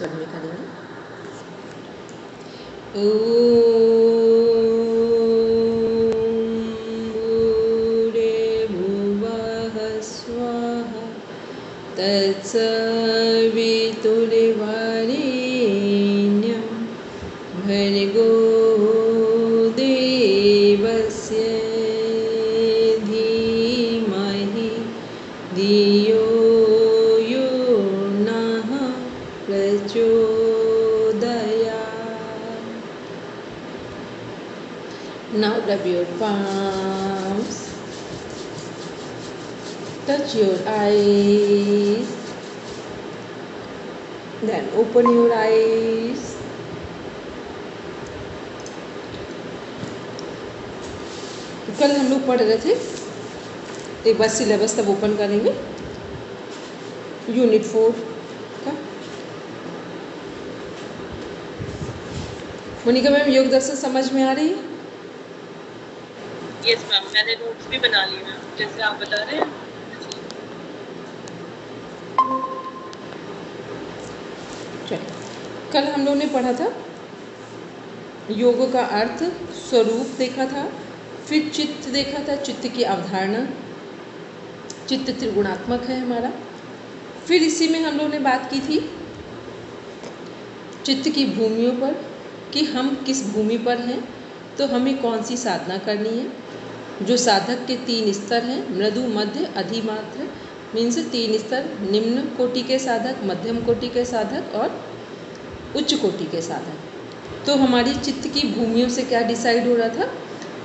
स्वर में करेंगे। भूर्भुवः स्वः तत्सवितुर्वरेण्यं भर्गो देवस्य धीमहि धियो यो नः प्रचोदयात्। Now rub your palms, touch your eyes, then open your eyes. कल हम लोग पढ़ रहे थे, एक बार सिलेबस तब ओपन करेंगे यूनिट 4 का। मोनिका मैम, योग दर्शन समझ में आ रही है? यस मैम, मैंने नोट्स भी बना लिए मैम, जैसे आप बता रहे हैं। कल हम लोगों ने पढ़ा था योग का अर्थ, स्वरूप देखा था, फिर चित्त देखा था, चित्त की अवधारणा, चित्त त्रिगुणात्मक है हमारा। फिर इसी में हम लोगों ने बात की थी चित्त की भूमियों पर, कि हम किस भूमि पर हैं, तो हमें कौन सी साधना करनी है। जो साधक के 3 स्तर हैं, मृदु, मध्य, अधिमात्र, मीन्स 3 स्तर, निम्न कोटि के साधक, मध्यम कोटि के साधक और उच्च कोटि के साधक। तो हमारी चित्त की भूमियों से क्या डिसाइड हो रहा था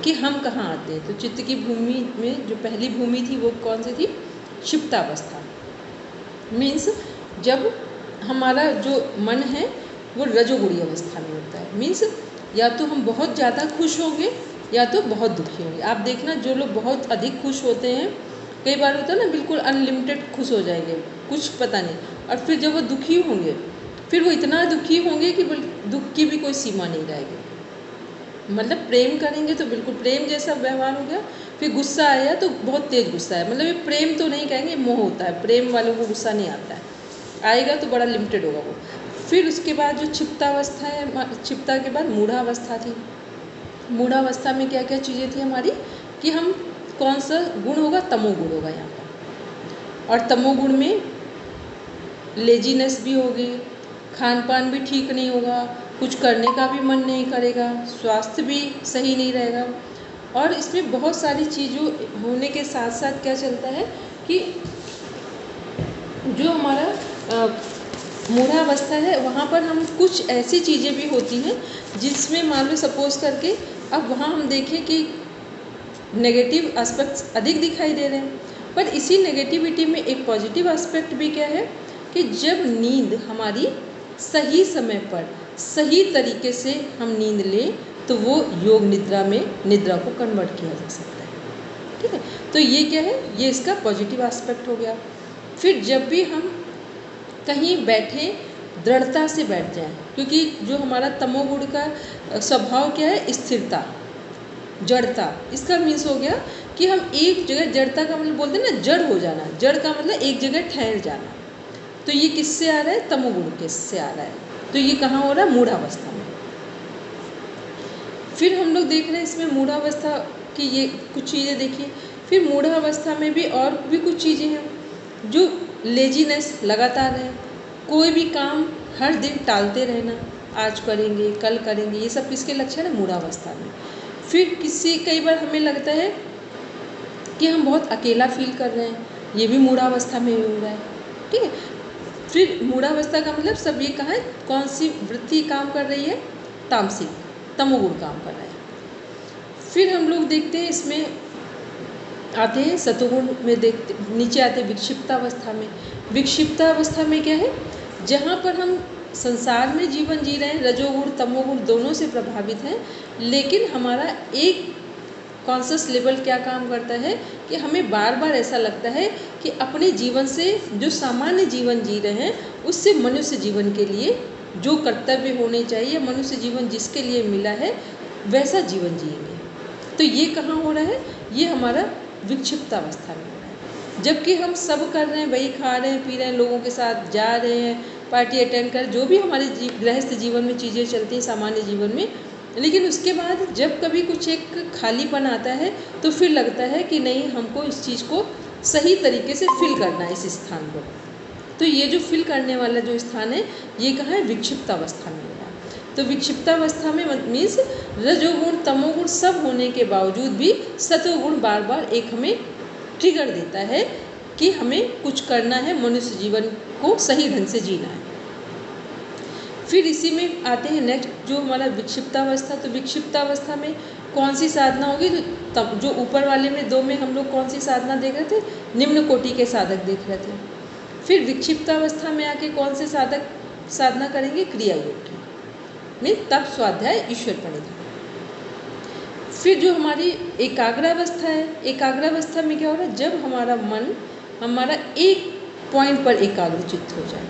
कि हम कहाँ आते हैं। तो चित्त की भूमि में जो पहली भूमि थी वो कौन सी थी? क्षिप्तावस्था। मीन्स जब हमारा जो मन है वो रजोगुणी अवस्था में होता है। मीन्स या तो हम बहुत ज़्यादा खुश होंगे या तो बहुत दुखी होंगे। आप देखना, जो लोग बहुत अधिक खुश होते हैं, कई बार होता है ना, बिल्कुल अनलिमिटेड खुश हो जाएंगे, कुछ पता नहीं, और फिर जब वो दुखी होंगे फिर वो इतना दुखी होंगे कि दुख की भी कोई सीमा नहीं रहेगी। मतलब प्रेम करेंगे तो बिल्कुल प्रेम जैसा व्यवहार हो गया, फिर गुस्सा आया तो बहुत तेज़ गुस्सा है, मतलब ये प्रेम तो नहीं कहेंगे, मोह होता है। प्रेम वालों को गुस्सा नहीं आता है, आएगा तो बड़ा लिमिटेड होगा वो। फिर उसके बाद जो क्षिप्तावस्था है, क्षिप्ता के बाद मूढ़ावस्था थी। मूढ़ावस्था में क्या क्या चीज़ें थी हमारी, कि हम कौन सा गुण होगा? तमोगुण होगा यहाँ पर। और तमोगुण में लेजीनेस भी होगी, खान पान भी ठीक नहीं होगा, कुछ करने का भी मन नहीं करेगा, स्वास्थ्य भी सही नहीं रहेगा। और इसमें बहुत सारी चीज़ों होने के साथ साथ क्या चलता है कि जो हमारा मूढ़ावस्था है वहाँ पर हम कुछ ऐसी चीज़ें भी होती हैं जिसमें मान लो सपोज करके अब वहाँ हम देखें कि नेगेटिव एस्पेक्ट्स अधिक दिखाई दे रहे हैं, पर इसी नेगेटिविटी में एक पॉजिटिव एस्पेक्ट भी क्या है कि जब नींद हमारी सही समय पर सही तरीके से हम नींद लें तो वो योग निद्रा में निद्रा को कन्वर्ट किया जा सकता है। ठीक है, तो ये क्या है, ये इसका पॉजिटिव एस्पेक्ट हो गया। फिर जब भी हम कहीं बैठे दृढ़ता से बैठ जाएं, क्योंकि जो हमारा तमोगुण का स्वभाव क्या है? स्थिरता, जड़ता। इसका मीन्स हो गया कि हम एक जगह, जड़ता का मतलब बोलते हैं ना, जड़ हो जाना, जड़ का मतलब एक जगह ठहर जाना। तो ये किससे आ रहा है? तमोगुण किससे आ रहा है? तो ये कहाँ हो रहा है? मूढ़ावस्था में। फिर हम लोग देख रहे हैं इसमें मूढ़ावस्था की ये कुछ चीज़ें देखिए। फिर मूढ़ावस्था में भी और भी कुछ चीज़ें हैं, जो लेजीनेस लगातार है, कोई भी काम हर दिन टालते रहना, आज करेंगे कल करेंगे, ये सब किसके लक्षण है? मूढ़ावस्था में। फिर कई बार हमें लगता है कि हम बहुत अकेला फील कर रहे हैं, ये भी मूढ़ावस्था में हो रहा है। ठीक है, फिर मूढ़ावस्था का मतलब सब ये कहाँ है, कौन सी वृत्ति काम कर रही है? तामसिक, तमोगुण काम कर रहा है। फिर हम लोग देखते हैं इसमें आते हैं सतोगुण में, देखते नीचे आते हैं विक्षिप्तावस्था में। विक्षिप्तावस्था में क्या है? जहाँ पर हम संसार में जीवन जी रहे हैं, रजोगुण तमोगुण दोनों से प्रभावित हैं, लेकिन हमारा एक कॉन्शियस लेवल क्या काम करता है कि हमें बार बार ऐसा लगता है कि अपने जीवन से, जो सामान्य जीवन जी रहे हैं, उससे मनुष्य जीवन के लिए जो कर्तव्य होने चाहिए, मनुष्य जीवन जिसके लिए मिला है वैसा जीवन जिएंगे। तो ये कहाँ हो रहा है? ये हमारा विक्षिप्तावस्था में हो रहा है। जबकि हम सब कर रहे हैं, वही खा रहे हैं पी रहे हैं, लोगों के साथ जा रहे हैं, पार्टी अटेंड कर, जो भी हमारे गृहस्थ जीवन में चीज़ें चलती हैं सामान्य जीवन में, लेकिन उसके बाद जब कभी कुछ एक खालीपन आता है तो फिर लगता है कि नहीं, हमको इस चीज़ को सही तरीके से फिल करना है इस स्थान को। तो ये जो फिल करने वाला जो स्थान है ये कहाँ है, विक्षिप्त अवस्था में है। तो विक्षिप्तावस्था में मीन्स रजोगुण तमोगुण सब होने के बावजूद भी सतोगुण बार बार एक हमें ट्रिगर देता है कि हमें कुछ करना है, मनुष्य जीवन को सही ढंग से जीना है। फिर इसी में आते हैं नेक्स्ट जो हमारा विक्षिप्तावस्था। तो विक्षिप्तावस्था में कौन सी साधना होगी, तो तब जो ऊपर वाले में 2 में हम लोग कौन सी साधना देख रहे थे, निम्न कोटि के साधक देख रहे थे। फिर विक्षिप्तावस्था में आके कौन से साधक साधना करेंगे, क्रिया योग की, मीन तप स्वाध्याय ईश्वर प्रणिधान। फिर जो हमारी एकाग्रावस्था है, एकाग्रावस्था में क्या हो रहा है, जब हमारा मन हमारा एक पॉइंट पर एकाग्र चित्त हो जाए।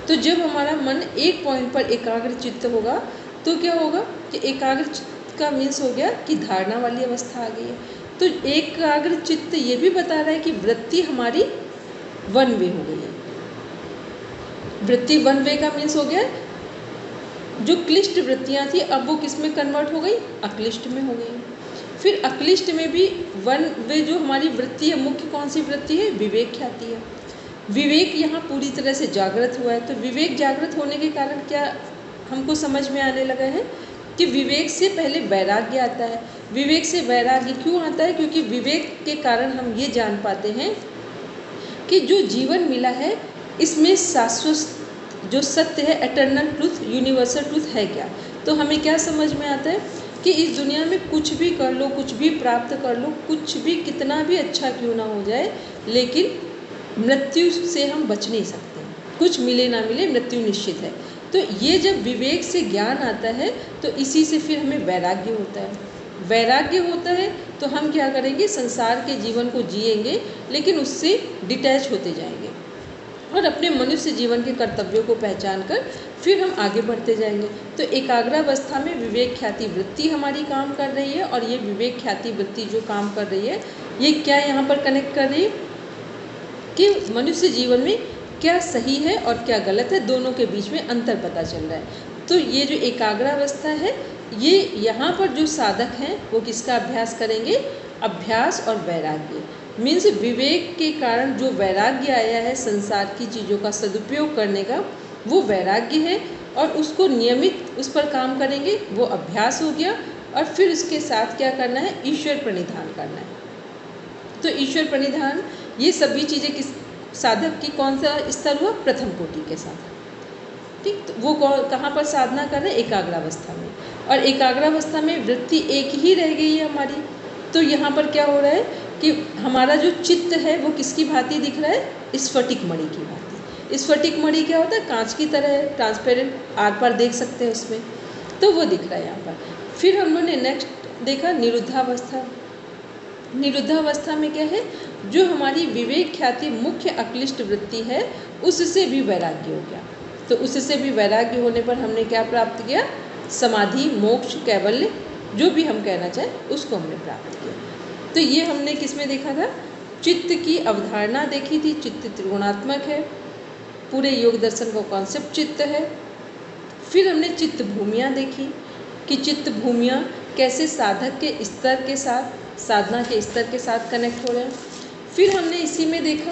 तो जब हमारा मन एक पॉइंट पर एकाग्र चित्त होगा तो क्या होगा कि एकाग्र चित्त का मीन्स हो गया कि धारणा वाली अवस्था आ गई है। तो एकाग्र चित्त ये भी बता रहा है कि वृत्ति हमारी वन वे हो गई है। वृत्ति वन वे का मीन्स हो गया, जो क्लिष्ट वृत्तियाँ थी अब वो किस में कन्वर्ट हो गई, अक्लिष्ट में हो गई। फिर अक्लिष्ट में भी वन वे जो हमारी वृत्ति है, मुख्य कौन सी वृत्ति है, विवेक ख्याति है। विवेक यहाँ पूरी तरह से जागृत हुआ है। तो विवेक जागृत होने के कारण क्या हमको समझ में आने लगा है कि विवेक से पहले वैराग्य आता है। विवेक से वैराग्य क्यों आता है, क्योंकि विवेक के कारण हम ये जान पाते हैं कि जो जीवन मिला है इसमें शाश्वत जो सत्य है, एटर्नल ट्रूथ, यूनिवर्सल ट्रूथ है क्या। तो हमें क्या समझ में आता है कि इस दुनिया में कुछ भी कर लो, कुछ भी प्राप्त कर लो, कुछ भी कितना भी अच्छा क्यों ना हो जाए, लेकिन मृत्यु से हम बच नहीं सकते। कुछ मिले ना मिले मृत्यु निश्चित है। तो ये जब विवेक से ज्ञान आता है तो इसी से फिर हमें वैराग्य होता है। वैराग्य होता है तो हम क्या करेंगे, संसार के जीवन को जिएंगे, लेकिन उससे डिटैच होते जाएंगे और अपने मनुष्य जीवन के कर्तव्यों को पहचान कर फिर हम आगे बढ़ते जाएंगे। तो एकाग्रावस्था में विवेक ख्याति वृत्ति हमारी काम कर रही है, और ये विवेक ख्याति वृत्ति जो काम कर रही है ये क्या यहाँ पर कनेक्ट कर रही है कि मनुष्य जीवन में क्या सही है और क्या गलत है, दोनों के बीच में अंतर पता चल रहा है। तो ये जो एकाग्रावस्था है, ये यहाँ पर जो साधक हैं वो किसका अभ्यास करेंगे, अभ्यास और वैराग्य। मीन्स विवेक के कारण जो वैराग्य आया है संसार की चीज़ों का सदुपयोग करने का, वो वैराग्य है, और उसको नियमित उस पर काम करेंगे, वो अभ्यास हो गया। और फिर उसके साथ क्या करना है, ईश्वर प्रणिधान करना है। तो ईश्वर प्रणिधान ये सभी चीज़ें किस साधक की कौन सा स्तर हुआ, प्रथम कोटि के साधक। ठीक, तो वो कहाँ पर साधना कर रहे हैं, एकाग्रावस्था में। और एकाग्रावस्था में वृत्ति एक ही रह गई है हमारी। तो यहाँ पर क्या हो रहा है कि हमारा जो चित्त है वो किसकी भांति दिख रहा है, स्फटिक मणि की भांति। स्फटिक मणि क्या होता है, कांच की तरह है, ट्रांसपेरेंट, आर पार देख सकते हैं उसमें, तो वो दिख रहा है यहाँ पर। फिर हम लोगों ने नेक्स्ट देखा निरुद्धावस्था। निरुद्धावस्था में क्या है, जो हमारी विवेक ख्याति मुख्य अक्लिष्ट वृत्ति है उससे भी वैराग्य हो गया। तो उससे भी वैराग्य होने पर हमने क्या प्राप्त किया, समाधि, मोक्ष, कैवल्य, जो भी हम कहना चाहें उसको हमने प्राप्त किया। तो ये हमने किस में देखा था, चित्त की अवधारणा देखी थी। चित्त त्रिगुणात्मक है, पूरे योग दर्शन का कॉन्सेप्ट चित्त है। फिर हमने चित्त भूमियाँ देखी कि चित्त भूमियाँ कैसे साधक के स्तर के साथ, साधना के स्तर के साथ कनेक्ट हो रहे हैं। फिर हमने इसी में देखा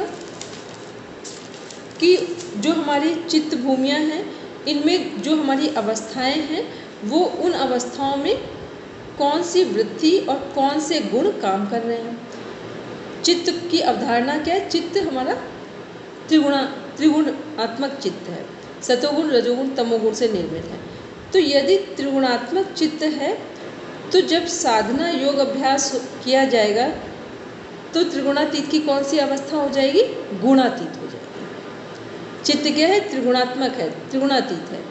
कि जो हमारी चित्त भूमियाँ हैं इनमें जो हमारी अवस्थाएं हैं वो उन अवस्थाओं में कौन सी वृत्ति और कौन से गुण काम कर रहे हैं। चित्त की अवधारणा क्या है, चित्त हमारा त्रिगुणात्मक चित्त है, सतोगुण, रजोगुण, तमोगुण से निर्मित है। तो यदि त्रिगुणात्मक चित्त है तो जब साधना योग अभ्यास किया जाएगा तो त्रिगुणातीत की कौन सी अवस्था हो जाएगी, गुणातीत हो जाएगी। चित्त क्या है, त्रिगुणात्मक है, त्रिगुणातीत है।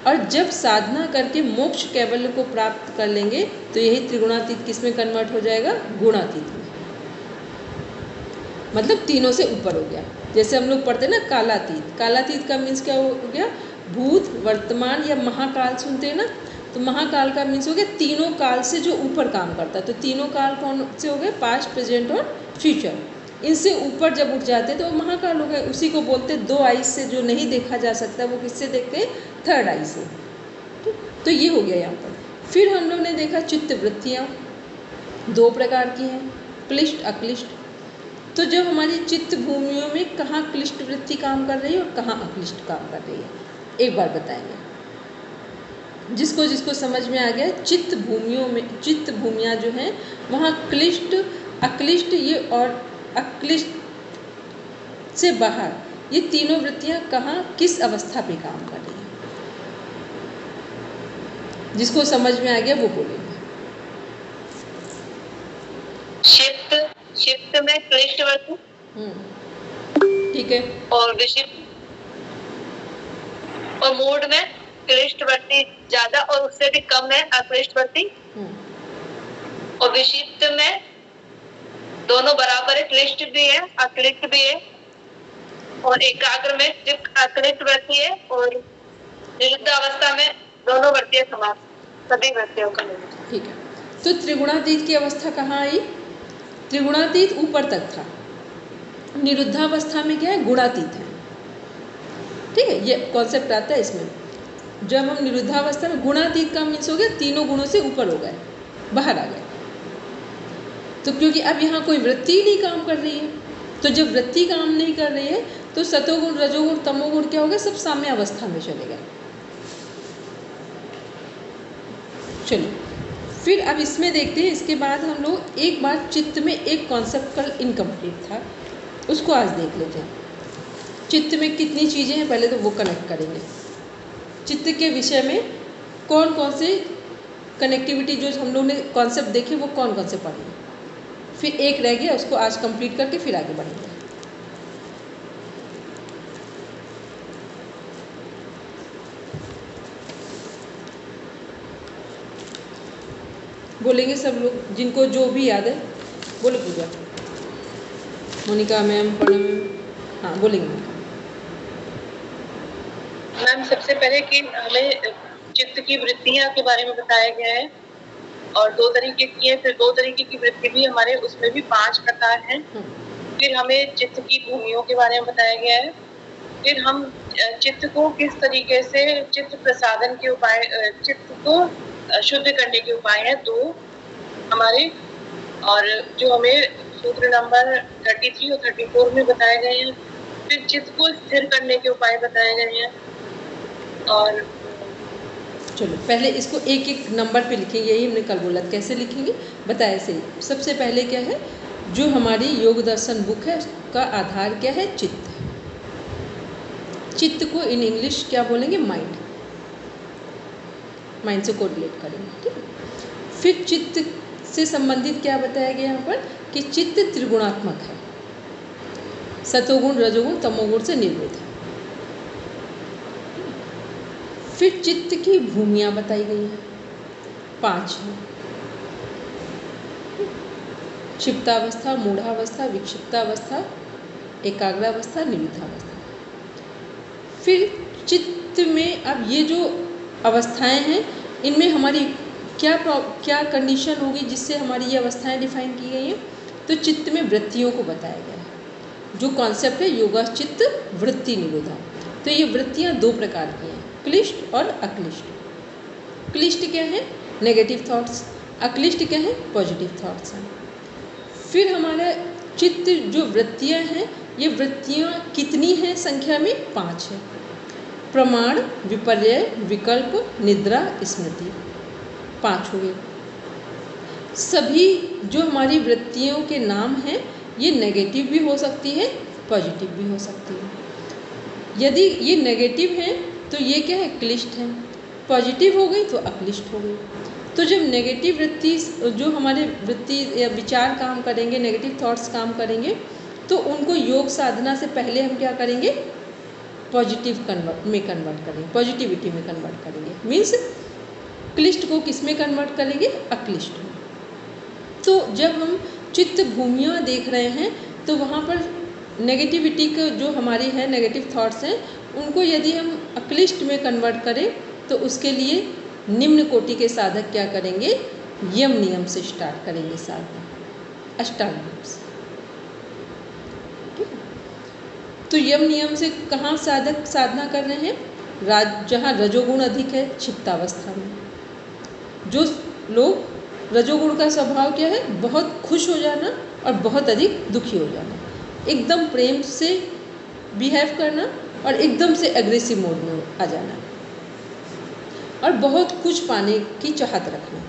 और जब साधना करके मोक्ष कैवल्य को प्राप्त कर लेंगे तो यही त्रिगुणातीत किस में कन्वर्ट हो जाएगा, गुणातीत में। मतलब तीनों से ऊपर हो गया। जैसे हम लोग पढ़ते हैं ना कालातीत, कालातीत का मीन्स क्या हो गया, भूत, वर्तमान या महाकाल सुनते हैं ना, तो महाकाल का मीन्स हो गया तीनों काल से जो ऊपर काम करता है। तो तीनों काल कौन से हो गए, पास्ट, प्रेजेंट और फ्यूचर। इनसे ऊपर जब उठ जाते तो वो महाकाल हो गए। उसी को बोलते दो आई से जो नहीं देखा जा सकता वो किससे देखते हैं? थर्ड आई से। तो ये हो गया यहाँ पर। फिर हम लोग ने देखा चित्त वृत्तियाँ दो प्रकार की हैं, क्लिष्ट अक्लिष्ट। तो जब हमारी चित्त भूमियों में कहाँ क्लिष्ट वृत्ति काम कर रही है और कहाँ अक्लिष्ट काम कर रही है, एक बार बताएंगे। जिसको जिसको समझ में आ गया, चित्त भूमियों में, चित्त भूमियाँ जो हैं वहाँ क्लिष्ट अक्लिष्ट ये और अक्लिष्ट से बाहर ये तीनों वृत्तियाँ कहाँ किस अवस्था पे काम कर रही हैं। जिसको समझ में आ गया वो बोलेंगे। चित्त में क्लिष्ट वृत्ति, ठीक है, और विशिष्ट, और मूड में क्लिष्ट वृत्ति ज्यादा और उससे भी कम है अक्लिष्ट वृत्ति, और विशिष्ट में दोनों बराबर है, क्लिष्ट भी है अक्लिष्ट भी है, और एकाग्र में सिर्फ अक्लिष्ट वृत्ति है, और निरुद्ध अवस्था में दोनों वृत्तियां समान, सभी वृत्तियों का निरुद्ध। ठीक है। तो त्रिगुणातीत की अवस्था कहाँ आई? त्रिगुणातीत ऊपर तक था, निरुद्धावस्था में क्या है? गुणातीत है। ठीक है, ये कॉन्सेप्ट आता है इसमें। जब हम निरुद्धावस्था में, गुणातीत का मीन्स हो गया तीनों गुणों से ऊपर हो गए, बाहर आ गए। तो क्योंकि अब यहाँ कोई वृत्ति ही नहीं काम कर रही है, तो जब वृत्ति काम नहीं कर रही है तो सतोगुण रजोगुण तमोगुण क्या हो गए? सब साम्य अवस्था में चले गए। चलिए फिर अब इसमें देखते हैं। इसके बाद हम लोग एक बार चित्त में एक कॉन्सेप्ट कल इनकम्प्लीट था, उसको आज देख लेते हैं। चित्त में कितनी चीज़ें हैं पहले तो वो कनेक्ट करेंगे। चित्त के विषय में कौन कौन से कनेक्टिविटी जो हम लोग ने कॉन्सेप्ट देखे वो कौन कौन से पढ़ेंगे। फिर एक रह गया, उसको आज कंप्लीट करके फिर आगे बढ़ेंगे। बोलेंगे सब लोग, जिनको जो भी याद है। बोलो पूजा, मोनिका मैम, प्रणम मैम, हाँ बोलेंगे। मैम सबसे पहले कि हमें चित्त की वृत्तियां के बारे में बताया गया है, और दो तरीके की है, फिर दो तरीके की वृत्ति भी हमारे, उसमें भी 5 प्रकार हैं। फिर हमें चित्त की भूमियों के बारे में बताया गया है। फिर हम चित्त को किस तरीके से, चित्त प्रसादन के उपाय, चित्त को शुद्ध करने के उपाय हैं 2 हमारे, और जो हमें सूत्र नंबर 33 और 34 में बताए गए हैं। फिर चित्त को स्थिर करने के उपाय बताए गए हैं। और चलो पहले इसको एक एक नंबर पे लिखेंगे, यही हमने कल बोला। कैसे लिखेंगे बताया सही। सबसे पहले क्या है, जो हमारी योग दर्शन बुक है उसका आधार क्या है? चित्त। चित्त को इन इंग्लिश क्या बोलेंगे? माइंड। माइंड से कोरिलेट करेंगे, ठीक है। फिर चित्त से संबंधित क्या बताया गया यहाँ पर कि चित्त त्रिगुणात्मक है, सतोगुण रजोगुण तमोगुण से निर्मित है। फिर चित्त की भूमियाँ बताई गई हैं, 5 हैं। क्षिप्तावस्था, मूढ़ावस्था, विक्षिप्तावस्था, एकाग्रावस्था, निरुद्धावस्था। फिर चित्त में अब ये जो अवस्थाएं हैं इनमें हमारी क्या कंडीशन होगी जिससे हमारी ये अवस्थाएं डिफाइन की गई हैं? तो चित्त में वृत्तियों को बताया गया है। जो कॉन्सेप्ट है योगा चित्त वृत्ति निरोधा। तो ये वृत्तियाँ 2 प्रकार की हैं, क्लिष्ट और अक्लिष्ट। क्लिष्ट क्या है? Negative thoughts. अक्लिष्ट क्या है? पॉजिटिव थॉट्स हैं। फिर हमारा चित्त जो वृत्तियाँ हैं, ये वृत्तियाँ कितनी हैं संख्या में? 5 है। प्रमाण, विपर्य, विकल्प, निद्रा, स्मृति, 5 हो गए। सभी जो हमारी वृत्तियों के नाम हैं ये नेगेटिव भी हो सकती है, पॉजिटिव भी हो सकती है। यदि ये नेगेटिव हैं तो ये क्या है? क्लिष्ट है। पॉजिटिव हो गई तो अक्लिष्ट हो गई। तो जब नेगेटिव वृत्ति, जो हमारे वृत्ति या विचार काम करेंगे, नेगेटिव थॉट्स काम करेंगे, तो उनको योग साधना से पहले हम क्या करेंगे? पॉजिटिव में कन्वर्ट करेंगे, पॉजिटिविटी में कन्वर्ट करेंगे। मीन्स क्लिष्ट को किस में कन्वर्ट करेंगे? अक्लिष्ट में। तो जब हम चित्त भूमियाँ देख रहे हैं तो वहाँ पर नेगेटिविटी का जो हमारी है, नेगेटिव थॉट्स हैं, उनको यदि हम अक्लिष्ट में कन्वर्ट करें तो उसके लिए निम्न कोटि के साधक क्या करेंगे? यम नियम से स्टार्ट करेंगे साधना, अष्टांग योग से। तो यम नियम से कहाँ साधक साधना कर रहे हैं? जहाँ रजोगुण अधिक है, क्षिप्तावस्था में। जो लोग रजोगुण का स्वभाव क्या है? बहुत खुश हो जाना और बहुत अधिक दुखी हो जाना, एकदम प्रेम से बिहेव करना और एकदम से एग्रेसिव मोड में आ जाना, और बहुत कुछ पाने की चाहत रखना,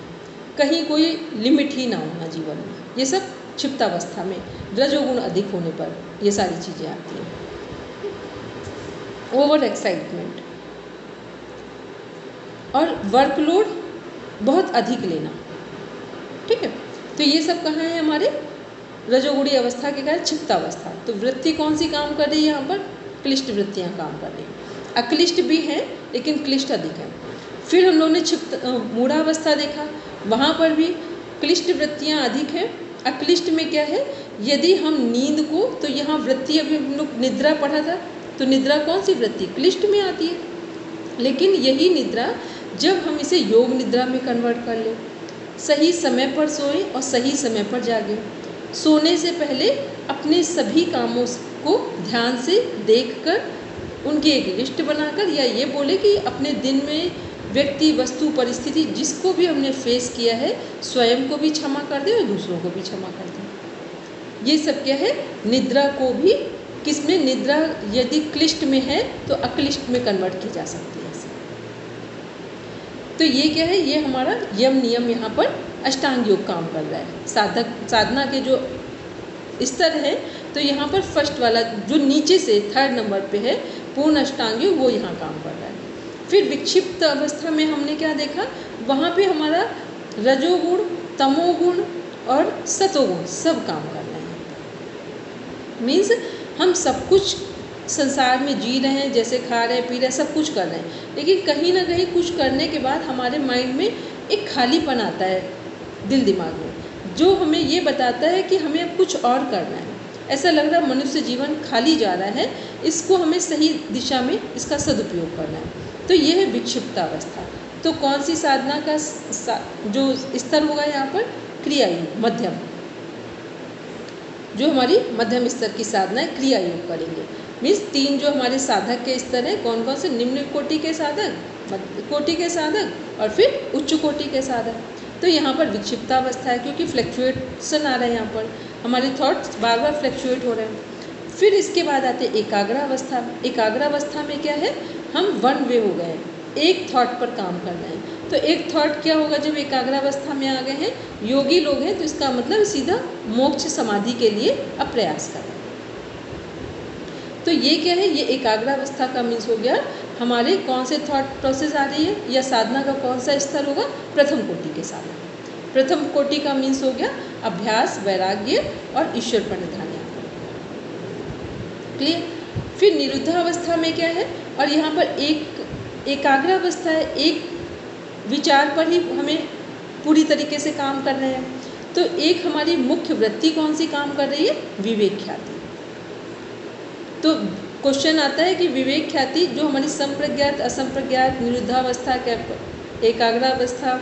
कहीं कोई लिमिट ही ना होना जीवन में। ये सब क्षिप्तावस्था में रजोगुण अधिक होने पर ये सारी चीज़ें आती हैं। ओवर एक्साइटमेंट और वर्कलोड बहुत अधिक लेना, ठीक है। तो ये सब कहाँ है? हमारे रजोगुणी अवस्था के कारण क्षिप्तावस्था। तो वृत्ति कौन सी काम कर रही है यहाँ पर? क्लिष्ट वृत्तियाँ काम कर रही हैं। अक्लिष्ट भी हैं लेकिन क्लिष्ट अधिक है। फिर हम लोगों ने मूढ़ावस्था देखा, वहाँ पर भी क्लिष्ट वृत्तियाँ अधिक हैं। अक्लिष्ट में क्या है? यदि हम नींद को, तो यहाँ वृत्ति, अभी हम लोग निद्रा पढ़ा था, तो निद्रा कौन सी वृत्ति? क्लिष्ट में आती है। लेकिन यही निद्रा जब हम इसे योग निद्रा में कन्वर्ट कर लें, सही समय पर सोएं और सही समय पर जागें, सोने से पहले अपने सभी कामों को ध्यान से देखकर उनकी एक लिस्ट बनाकर, या ये बोले कि अपने दिन में व्यक्ति, वस्तु, परिस्थिति जिसको भी हमने फेस किया है, स्वयं को भी क्षमा कर दें और दूसरों को भी क्षमा कर दें। ये सब क्या है? निद्रा को भी किसमें? निद्रा यदि क्लिष्ट में है तो अक्लिष्ट में कन्वर्ट की जा सकती है। तो ये क्या है? ये हमारा यम नियम यहाँ पर अष्टांग योग काम कर रहा है। साधना के जो स्तर है, तो यहाँ पर फर्स्ट वाला जो नीचे से 3rd नंबर पे है, पूर्ण अष्टांग योग, वो यहाँ काम कर रहा है। फिर विक्षिप्त अवस्था में हमने क्या देखा? वहाँ पे हमारा रजोगुण, तमोगुण और सतोगुण सब काम कर रहे हैं। मीन्स हम सब कुछ संसार में जी रहे हैं, जैसे खा रहे हैं, पी रहे हैं, सब कुछ कर रहे हैं, लेकिन कहीं ना कहीं कुछ करने के बाद हमारे माइंड में एक खालीपन आता है, दिल दिमाग में, जो हमें ये बताता है कि हमें अब कुछ और करना है। ऐसा लग रहा है मनुष्य जीवन खाली जा रहा है, इसको हमें सही दिशा में इसका सदुपयोग करना है। तो ये है विक्षिप्तावस्था। तो कौन सी साधना का जो स्तर होगा यहाँ पर? क्रिया योग, मध्यम, जो हमारी मध्यम स्तर की साधना है, क्रिया योग करेंगे। मीन्स 3 जो हमारे साधक के स्तर हैं, कौन कौन से? निम्न कोटि के साधक, मध्य कोटि के साधक और फिर उच्च कोटि के साधक। तो यहाँ पर विक्षिप्तावस्था है, क्योंकि फ्लैक्चुएशन आ रहा है, यहाँ पर हमारे थॉट्स बार बार फ्लैक्चुएट हो रहे हैं। फिर इसके बाद आते एकाग्रावस्था। एकाग्रावस्था में क्या है? हम वन वे हो गए हैं, एक थॉट पर काम कर रहे हैं। तो एक थॉट क्या होगा जब एकाग्रावस्था में आ गए हैं? योगी लोग हैं, तो इसका मतलब सीधा मोक्ष समाधि के लिए अब प्रयास कर रहे हैं। तो ये क्या है? ये एकाग्रावस्था का मीन्स हो गया हमारे कौन से थॉट प्रोसेस आ रही है, या साधना का कौन सा स्तर होगा? प्रथम कोटि के साधना। प्रथम कोटि का मीन्स हो गया अभ्यास, वैराग्य और ईश्वर पर निधान। क्लियर? फिर निरुद्धावस्था में क्या है? और यहाँ पर एक एकाग्रावस्था है, एक विचार पर ही हमें पूरी तरीके से काम कर रहे हैं। तो एक हमारी मुख्य वृत्ति कौन सी काम कर रही है? विवेक ख्याति। तो क्वेश्चन आता है कि विवेक ख्याति जो हमारी संप्रज्ञात, असंप्रज्ञात, निरुद्धावस्था, एकाग्रावस्था,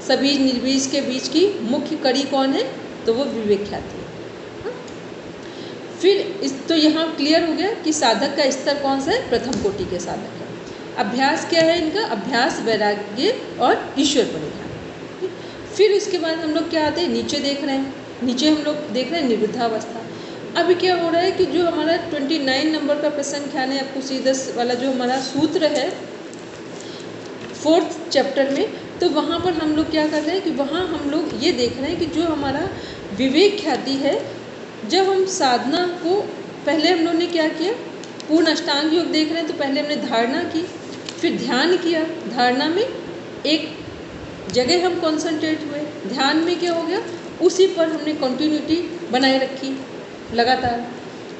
सभी निर्बीज के बीच की मुख्य कड़ी कौन है? तो वो विवेक ख्याति है। फिर तो यहाँ क्लियर हो गया कि साधक का स्तर कौन सा है? प्रथम कोटि के साधक का। अभ्यास क्या है इनका? अभ्यास, वैराग्य और ईश्वर पर निधान। फिर उसके बाद हम लोग क्या आते हैं? नीचे देख रहे हैं, नीचे हम लोग देख रहे हैं निरुद्धावस्था। अभी क्या हो रहा है कि जो हमारा 29 नंबर का प्रश्न ख्याल है, आपको सीधा वाला जो हमारा सूत्र है 4th चैप्टर में, तो वहाँ पर हम लोग क्या कर रहे हैं कि वहाँ हम लोग ये देख रहे हैं कि जो हमारा विवेक ख्याति है, जब हम साधना को पहले हम लोग ने क्या किया? पूर्ण अष्टांग योग देख रहे हैं, तो पहले हमने धारणा की, फिर ध्यान किया। धारणा में एक जगह हम कॉन्सेंट्रेट हुए, ध्यान में क्या हो गया? उसी पर हमने कंटिन्यूटी बनाए रखी लगातार।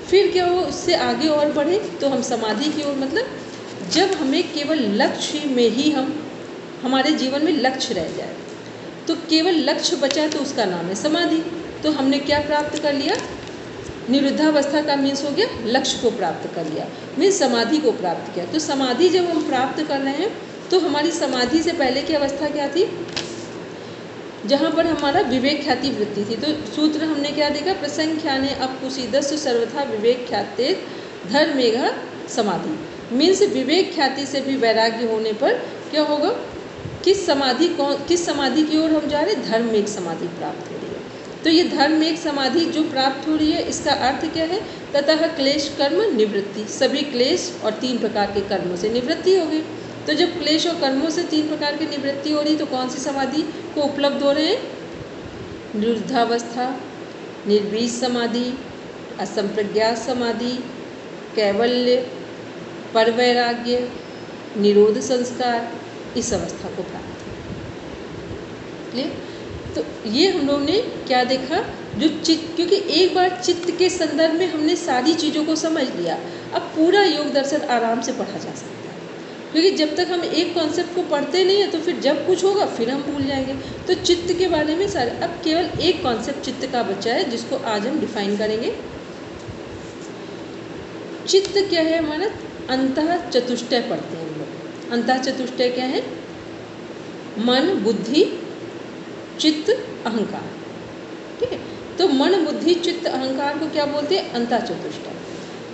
फिर क्या हो? उससे आगे और बढ़े तो हम समाधि की ओर, मतलब जब हमें केवल लक्ष्य में ही हमारे जीवन में लक्ष्य रह जाए, तो केवल लक्ष्य बचा तो उसका नाम है समाधि। तो हमने क्या प्राप्त कर लिया? निरुद्धावस्था का मीन्स हो गया लक्ष्य को प्राप्त कर लिया, मीन्स समाधि को प्राप्त किया। तो समाधि जब हम प्राप्त कर रहे हैं, तो हमारी समाधि से पहले की अवस्था क्या थी? जहाँ पर हमारा विवेक ख्याति वृत्ति थी। तो सूत्र हमने क्या देखा? प्रसंख्याने अपकुसीदस्य सर्वथा विवेक ख्याते धर्मेघ समाधि मीन्स विवेक ख्याति से भी वैराग्य होने पर क्या होगा, किस समाधि की ओर हम जा रहे हैं, धर्मेघ समाधि प्राप्त हो रही है। तो ये धर्मेघ समाधि जो प्राप्त हो रही है इसका अर्थ क्या है, ततः क्लेश कर्म निवृत्ति, सभी क्लेश और 3 प्रकार के कर्मों से निवृत्ति हो गई। तो जब क्लेश और कर्मों से 3 प्रकार की निवृत्ति हो रही तो कौन सी समाधि को उपलब्ध हो रहे हैं, निरुद्धावस्था, निर्बीज समाधि, असंप्रज्ञात समाधि, कैवल्य, परवैराग्य, निरोध संस्कार, इस अवस्था को प्राप्त क्लियर। तो ये हम लोग ने क्या देखा, जो चित्त, क्योंकि एक बार चित्त के संदर्भ में हमने सारी चीज़ों को समझ लिया, अब पूरा योग दर्शन आराम से पढ़ा जा सकता है। क्योंकि जब तक हम एक कॉन्सेप्ट को पढ़ते नहीं हैं तो फिर जब कुछ होगा फिर हम भूल जाएंगे। तो चित्त के बारे में सारे, अब केवल एक कॉन्सेप्ट चित्त का बचा है जिसको आज हम डिफाइन करेंगे। चित्त क्या है हमारा, अंतः चतुष्टय पढ़ते हैं हम लोग। अंतः चतुष्टय क्या है, मन, बुद्धि, चित्त, अहंकार। ठीक है, तो मन, बुद्धि, चित्त, अहंकार को क्या बोलते हैं, अंतः चतुष्टय।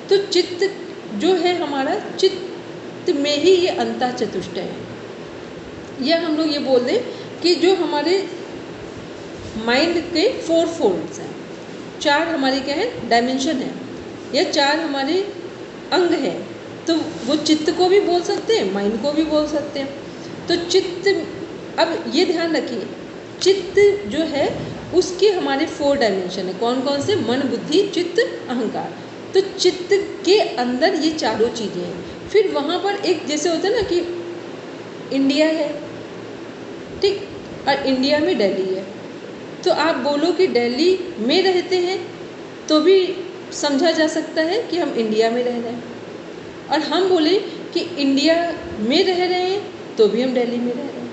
तो चित्त जो है हमारा, चित्त में ही ये अंतः चतुष्टय है। या हम लोग ये बोल दें कि जो हमारे माइंड के 4 फोल्ड्स हैं, 4 हमारे क्या है, डायमेंशन है, या 4 हमारे अंग हैं। तो वो चित्त को भी बोल सकते हैं, माइंड को भी बोल सकते हैं। तो चित्त, अब ये ध्यान रखिए, चित्त जो है उसके हमारे 4 डायमेंशन है। कौन कौन से, मन, बुद्धि, चित्त, अहंकार। तो चित्त के अंदर ये चारों चीज़ें हैं। फिर वहाँ पर एक जैसे होता है ना कि इंडिया है, ठीक, और इंडिया में दिल्ली है। तो आप बोलो कि दिल्ली में रहते हैं तो भी समझा जा सकता है कि हम इंडिया में रह रहे हैं, और हम बोले कि इंडिया में रह रहे हैं तो भी हम दिल्ली में रह रहे हैं।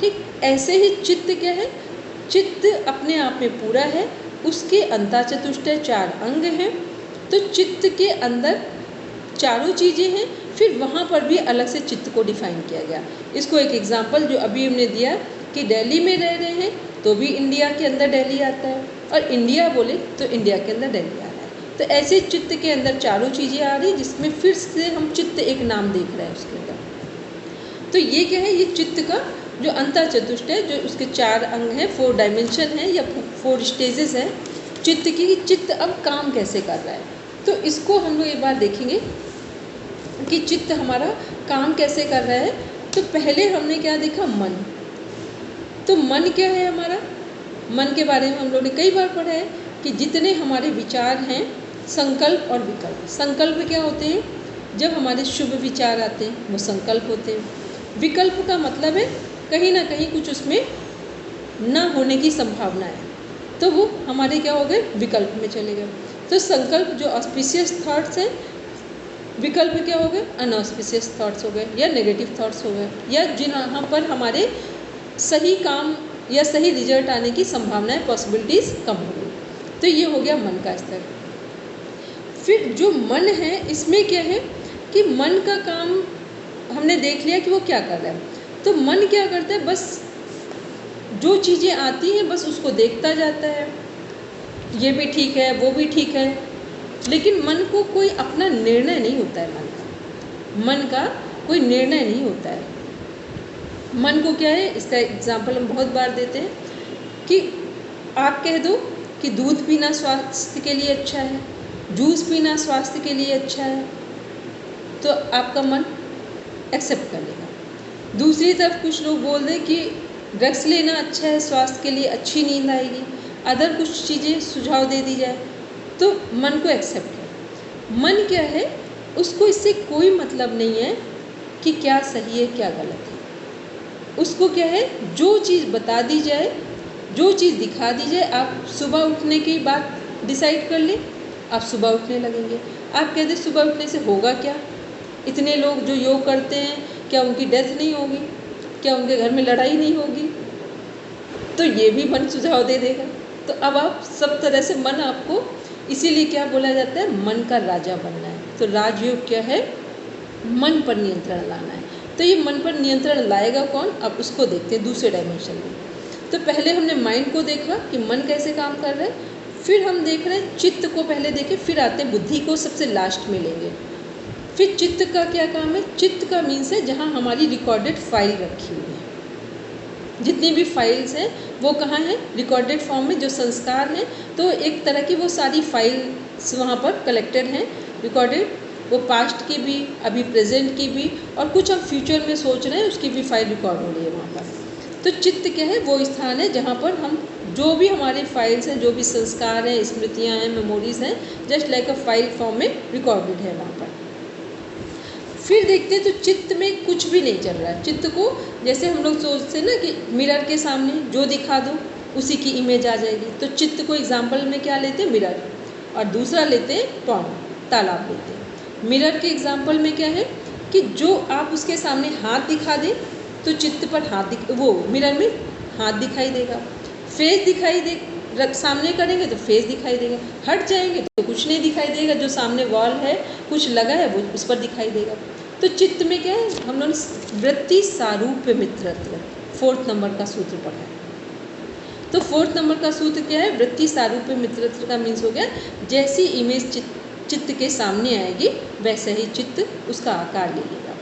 ठीक, ऐसे ही चित्त क्या है, चित्त अपने आप में पूरा है, उसके अंतः चतुष्टय 4 अंग हैं। तो चित्त के अंदर चारों चीज़ें हैं, फिर वहाँ पर भी अलग से चित्त को डिफाइन किया गया। इसको एक एग्जांपल जो अभी हमने दिया कि दिल्ली में रह रहे हैं तो भी इंडिया के अंदर दिल्ली आता है, और इंडिया बोले तो इंडिया के अंदर दिल्ली आ रहा है। तो ऐसे चित्त के अंदर चारों चीज़ें आ रही, जिसमें फिर से हम चित्त एक नाम देख रहे हैं उसके अंदर। तो ये क्या है, ये चित्त का जो अंतः चतुष्टय, जो उसके 4 अंग हैं, 4 डायमेंशन हैं या 4 स्टेजेस हैं चित्त की। चित्त अब काम कैसे कर रहा है, तो इसको हम लोग एक बार देखेंगे कि चित्त हमारा काम कैसे कर रहा है। तो पहले हमने क्या देखा, मन। तो मन क्या है हमारा, मन के बारे में हम लोग ने कई बार पढ़ा है कि जितने हमारे विचार हैं, संकल्प और विकल्प। संकल्प क्या होते हैं, जब हमारे शुभ विचार आते हैं वो संकल्प होते हैं। विकल्प का मतलब है कहीं ना कहीं कुछ उसमें ना होने की संभावना है, तो वो हमारे क्या हो गए, विकल्प में चले गए। तो संकल्प जो ऑस्पिशियस थॉट्स हैं, विकल्प क्या हो गए, अनऑस्पिशियस थॉट्स हो गए या नेगेटिव थॉट्स हो गए, या जहाँ पर हमारे सही काम या सही रिजल्ट आने की संभावनाएं, पॉसिबिलिटीज़ कम हो गई। तो ये हो गया मन का स्तर। फिर जो मन है इसमें क्या है कि मन का काम हमने देख लिया कि वो क्या कर रहा है। तो मन क्या करता है, बस जो चीज़ें आती हैं बस उसको देखता जाता है, ये भी ठीक है वो भी ठीक है, लेकिन मन को कोई अपना निर्णय नहीं होता है। मन का कोई निर्णय नहीं होता है। मन को क्या है, इसका एग्जाम्पल हम बहुत बार देते हैं कि आप कह दो कि दूध पीना स्वास्थ्य के लिए अच्छा है, जूस पीना स्वास्थ्य के लिए अच्छा है, तो आपका मन एक्सेप्ट कर लेगा। दूसरी तरफ कुछ लोग बोल दें कि ड्रग्स लेना अच्छा है, स्वास्थ्य के लिए अच्छी नींद आएगी, अदर कुछ चीज़ें सुझाव दे दी जाए तो मन को एक्सेप्ट है। मन क्या है, उसको इससे कोई मतलब नहीं है कि क्या सही है क्या गलत है। उसको क्या है, जो चीज़ बता दी जाए, जो चीज़ दिखा दी जाए, आप सुबह उठने की बात डिसाइड कर लें, आप सुबह उठने लगेंगे। आप कहते हैं सुबह उठने से होगा क्या, इतने लोग जो योग करते हैं क्या उनकी डेथ नहीं होगी, क्या उनके घर में लड़ाई नहीं होगी, तो ये भी मन सुझाव दे देगा। तो अब आप सब तरह से मन आपको, इसीलिए क्या बोला जाता है, मन का राजा बनना है। तो राजयोग क्या है, मन पर नियंत्रण लाना है। तो ये मन पर नियंत्रण लाएगा कौन, अब उसको देखते हैं दूसरे डायमेंशन में। तो पहले हमने माइंड को देखा कि मन कैसे काम कर रहा है, फिर हम देख रहे हैं चित्त को पहले देखें, फिर आते हैं बुद्धि को सबसे लास्ट में लेंगे। फिर चित्त का क्या काम है? चित्त का मीन्स है जहाँ हमारी रिकॉर्डेड फाइल रखी हुई है। जितनी भी फाइल्स हैं वो कहाँ हैं? रिकॉर्डेड फॉर्म में जो संस्कार हैं, तो एक तरह की वो सारी फाइल्स वहाँ पर कलेक्टेड हैं, रिकॉर्डेड, वो पास्ट की भी, अभी प्रेजेंट की भी, और कुछ हम फ्यूचर में सोच रहे हैं उसकी भी फाइल रिकॉर्ड हो रही है वहाँ पर। तो चित्त क्या है? वो स्थान है जहाँ पर हम जो भी हमारे फाइल्स हैं, जो भी संस्कार हैं, स्मृतियाँ हैं, मेमोरीज हैं, just like a file form में रिकॉर्डेड है वहाँ पर। फिर देखते हैं तो चित्त में कुछ भी नहीं चल रहा है। चित्त को जैसे हम लोग सोचते हैं ना कि मिरर के सामने जो दिखा दो उसी की इमेज आ जाएगी, तो चित्त को एग्जाम्पल में क्या लेते हैं? मिरर। और दूसरा लेते हैं पॉन्ड, तालाब लेते हैं। मिरर के एग्जाम्पल में क्या है कि जो आप उसके सामने हाथ दिखा दें तो चित्त पर वो मिरर में हाथ दिखाई देगा। फेस दिखाई दे, सामने करेंगे तो फेस दिखाई देगा, हट जाएंगे तो कुछ नहीं दिखाई देगा, जो सामने वॉल है कुछ लगा है वो उस पर दिखाई देगा। तो चित्त में क्या है? हम लोगों ने वृत्ति सारूप्य मित्रत्व 4th नंबर का सूत्र पढ़ा है। तो 4th नंबर का सूत्र क्या है? वृत्ति सारूप्य मित्रत्व का मीन्स हो गया जैसी इमेज चित्त के सामने आएगी वैसे ही चित्त उसका आकार ले लेगा।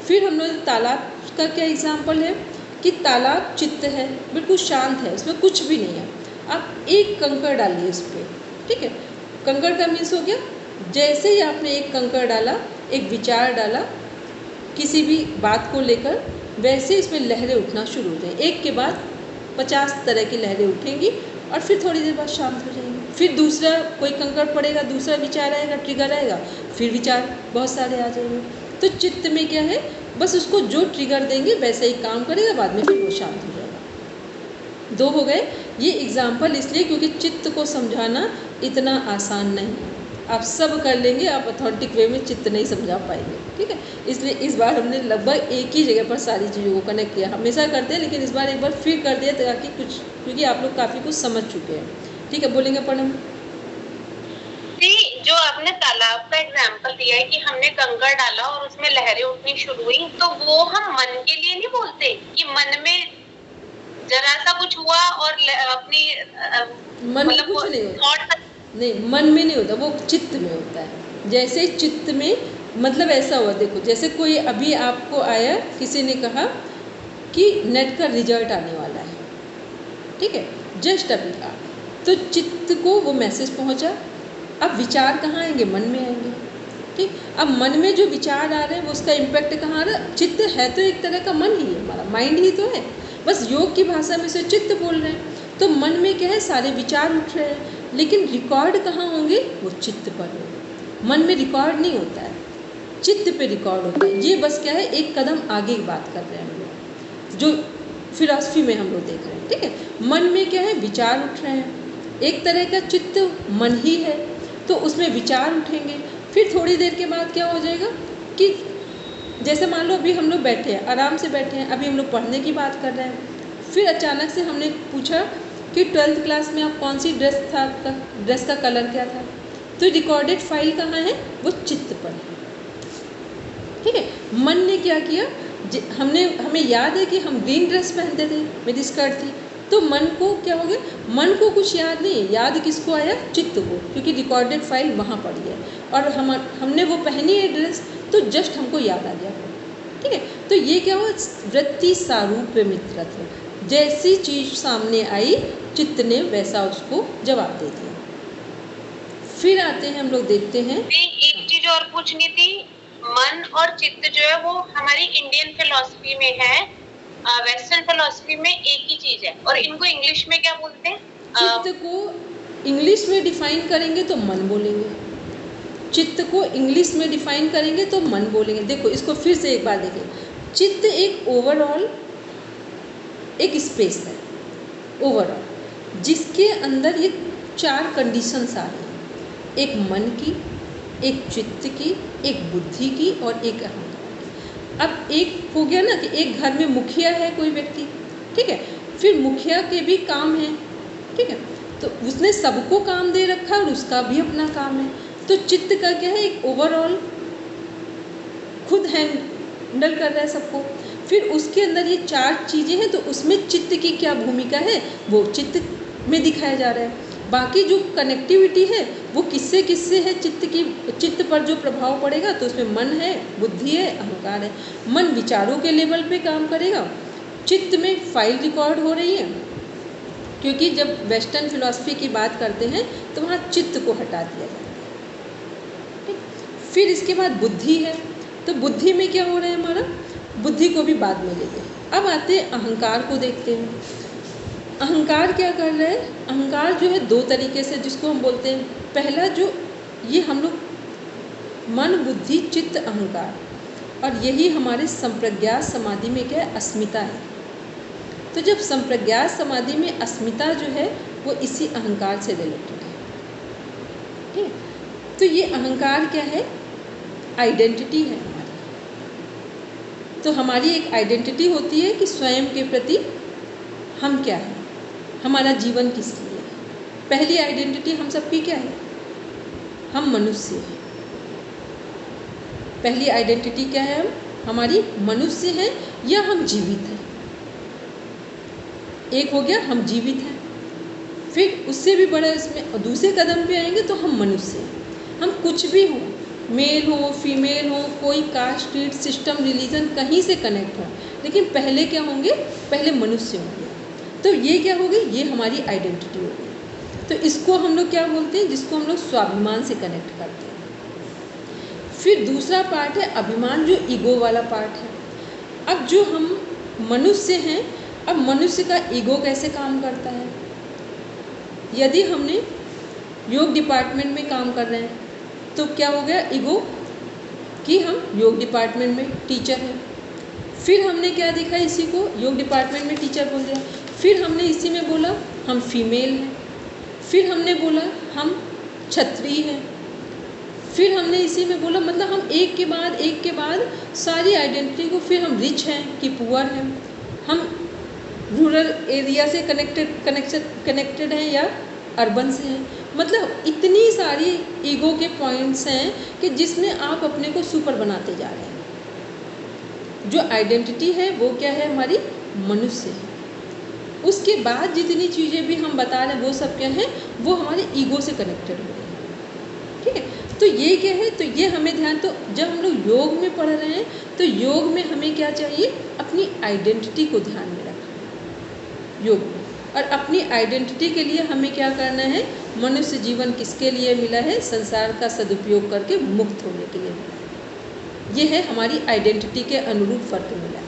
फिर हम लोग तालाब का क्या एग्जाम्पल है कि तालाब चित्त है, बिल्कुल शांत है, उसमें कुछ भी नहीं है। आप एक कंकड़ डालिए उस पर, ठीक है? कंकड़ का मीन्स हो गया जैसे ही आपने एक कंकड़ डाला, एक विचार डाला किसी भी बात को लेकर, वैसे इसमें लहरें उठना शुरू हो जाएंगी। एक के बाद 50 तरह की लहरें उठेंगी और फिर थोड़ी देर बाद शांत हो जाएंगी। फिर दूसरा कोई कंकड़ पड़ेगा, दूसरा विचार आएगा, ट्रिगर आएगा, फिर विचार बहुत सारे आ जाएंगे। तो चित्त में क्या है? बस उसको जो ट्रिगर देंगे वैसे ही काम करेगा, बाद में फिर वो शांत हो जाएगा। 2 हो गए। ये एग्जाम्पल इसलिए क्योंकि चित्त को समझाना इतना आसान नहीं है। आप सब कर लेंगे, आप अथॉरिटिक वे में चित्त नहीं समझा पाएंगे, ठीक है? इसलिए इस बार हमने लगभग एक ही जगह पर सारी चीज़ों को कनेक्ट किया। हमेशा करते हैं लेकिन इस बार एक बार फिर कर दिया ताकि कुछ, क्योंकि आप लोग काफ़ी कुछ समझ चुके हैं, ठीक है? बोलेंगे पूनम? जो आपने तालाब का एग्जाम्पल दिया है कि हमने कंकड़ डाला और उसमें लहरें उठनी शुरू हुई, तो वो हम मन के लिए नहीं बोलते कि मन में जरा सा कुछ हुआ और अपनी मन में कुछ नहीं होता, नहीं मन में नहीं होता, वो चित्त में होता है। जैसे चित्त में मतलब ऐसा हुआ, देखो जैसे कोई अभी आपको आया, किसी ने कहा कि नेट का रिजल्ट आने वाला है, ठीक है? जस्ट अभी आ, तो चित्त को वो मैसेज पहुंचा। अब विचार कहाँ आएंगे? मन में आएंगे, ठीक? अब मन में जो विचार आ रहे हैं वो उसका इम्पैक्ट कहाँ आ रहा है? चित्त है तो एक तरह का मन ही है, हमारा माइंड ही तो है, बस योग की भाषा में से चित्त बोल रहे हैं। तो मन में क्या है? सारे विचार उठ रहे हैं, लेकिन रिकॉर्ड कहाँ होंगे? वो चित्त पर होंगे। मन में रिकॉर्ड नहीं होता है, चित्त पे रिकॉर्ड होता है। ये बस क्या है, एक कदम आगे की बात कर रहे हैं हम लोग, जो फिलॉसफी में हम लोग देख रहे हैं, ठीक है? मन में क्या है? विचार उठ रहे हैं, एक तरह का चित्त मन ही है, तो उसमें विचार उठेंगे। फिर थोड़ी देर के बाद क्या हो जाएगा कि जैसे मान लो अभी हम लोग बैठे हैं, आराम से बैठे हैं, अभी हम लोग पढ़ने की बात कर रहे हैं, फिर अचानक से हमने पूछा कि 12th क्लास में आप कौन सी ड्रेस था, आपका ड्रेस का कलर क्या था? तो रिकॉर्डेड फाइल कहाँ है? वो चित्त पर है, ठीक है? मन ने क्या किया? हमें याद है कि हम ग्रीन ड्रेस पहनते थे, मेरी स्कर्ट थी, तो मन को क्या हो गया? मन को कुछ याद नहीं है, याद किसको आया? चित्त को, क्योंकि रिकॉर्डेड फाइल वहाँ पड़ी है और हमने वो पहनी है ड्रेस, तो जस्ट हमको याद आ गया, ठीक है? तो ये क्या हुआ? वृत्ति सारूप्य मित्रत्व, जैसी चीज सामने आई चित्त ने वैसा उसको जवाब दे दिया। फिर आते हैं हम लोग देखते हैं, एक चीज और पूछनी थी, मन और चित्त जो है वो हमारी इंडियन फिलॉसफी में है, वेस्टर्न फिलॉसफी में एक ही चीज है, और इनको इंग्लिश में क्या बोलते हैं? चित्त को इंग्लिश में डिफाइन करेंगे तो मन बोलेंगे, चित्त को इंग्लिश में डिफाइन करेंगे तो मन बोलेंगे। देखो इसको फिर से एक बार देखिए, चित्त एक ओवरऑल एक स्पेस है, ओवरऑल जिसके अंदर ये 4 कंडीशंस आ रही हैं, एक मन की, एक चित्त की, एक बुद्धि की और एक अहंकार की। अब एक हो गया ना कि एक घर में मुखिया है कोई व्यक्ति, ठीक है? फिर मुखिया के भी काम हैं, ठीक है? तो उसने सबको काम दे रखा और उसका भी अपना काम है। तो चित्त का क्या है? एक ओवरऑल खुद हैंडल कर रहा है सबको। फिर उसके अंदर ये 4 चीज़ें हैं, तो उसमें चित्त की क्या भूमिका है वो चित्त में दिखाया जा रहा है। बाकी जो कनेक्टिविटी है वो किससे किससे है, चित्त पर जो प्रभाव पड़ेगा तो उसमें मन है, बुद्धि है, अहंकार है। मन विचारों के लेवल पे काम करेगा, चित्त में फाइल रिकॉर्ड हो रही है, क्योंकि जब वेस्टर्न फिलॉसफी की बात करते हैं तो वहाँ चित्त को हटा दिया जाता है। फिर इसके बाद बुद्धि है, तो बुद्धि में क्या हो रहा है हमारा, बुद्धि को भी बाद में लेते हैं। अब आते हैं अहंकार को देखते हैं। अहंकार क्या कर रहा है, अहंकार जो है दो तरीके से जिसको हम बोलते हैं, पहला जो ये हम लोग मन, बुद्धि, चित्त, अहंकार, और यही हमारे संप्रज्ञात समाधि में क्या है, अस्मिता है। तो जब संप्रज्ञात समाधि में अस्मिता जो है वो इसी अहंकार से रिलेटेड है। ठीक है, तो ये अहंकार क्या है, आइडेंटिटी है हमारी। तो हमारी एक आइडेंटिटी होती है कि स्वयं के प्रति हम क्या है, हमारा जीवन किस लिए है। पहली आइडेंटिटी हम सबकी क्या है, हम मनुष्य हैं। पहली आइडेंटिटी क्या है, हम हमारी मनुष्य हैं या हम जीवित हैं। एक हो गया हम जीवित हैं, फिर उससे भी बड़ा इसमें दूसरे कदम पे आएंगे तो हम मनुष्य हैं। हम कुछ भी हों, मेल हो, फीमेल हो, कोई कास्ट, क्रीड, सिस्टम, रिलीजन कहीं से कनेक्ट हो, लेकिन पहले क्या होंगे, पहले मनुष्य होंगे। तो ये क्या हो गई, ये हमारी आइडेंटिटी हो गई। तो इसको हम लोग क्या बोलते हैं, जिसको हम लोग स्वाभिमान से कनेक्ट करते हैं। फिर दूसरा पार्ट है अभिमान, जो ईगो वाला पार्ट है। अब जो हम मनुष्य हैं, अब मनुष्य का ईगो कैसे काम करता है। यदि हमने योग डिपार्टमेंट में काम कर रहे हैं तो क्या हो गया, ईगो कि हम योग डिपार्टमेंट में टीचर हैं। फिर हमने क्या देखा, इसी को योग डिपार्टमेंट में टीचर बोल दिया। फिर हमने इसी में बोला हम फीमेल हैं। फिर हमने बोला हम क्षत्रिय हैं। फिर हमने इसी में बोला, मतलब हम एक के बाद सारी आइडेंटिटी को, फिर हम रिच हैं कि पुअर हैं, हम रूरल एरिया से कनेक्टेड हैं या अर्बन से हैं। मतलब इतनी सारी ईगो के पॉइंट्स हैं कि जिसमें आप अपने को सुपर बनाते जा रहे हैं। जो आइडेंटिटी है वो क्या है, हमारी मनुष्य है। उसके बाद जितनी चीज़ें भी हम बता रहे हैं वो सब क्या है, वो हमारे ईगो से कनेक्टेड हो रही है। ठीक है, तो ये क्या है, तो ये हमें ध्यान, तो जब हम लोग योग में पढ़ रहे हैं तो योग में हमें क्या चाहिए, अपनी आइडेंटिटी को ध्यान में रखना योग में। और अपनी आइडेंटिटी के लिए हमें क्या करना है, मनुष्य जीवन किसके लिए मिला है, संसार का सदुपयोग करके मुक्त होने के लिए मिला है। ये है हमारी आइडेंटिटी के अनुरूप फर्क मिला है।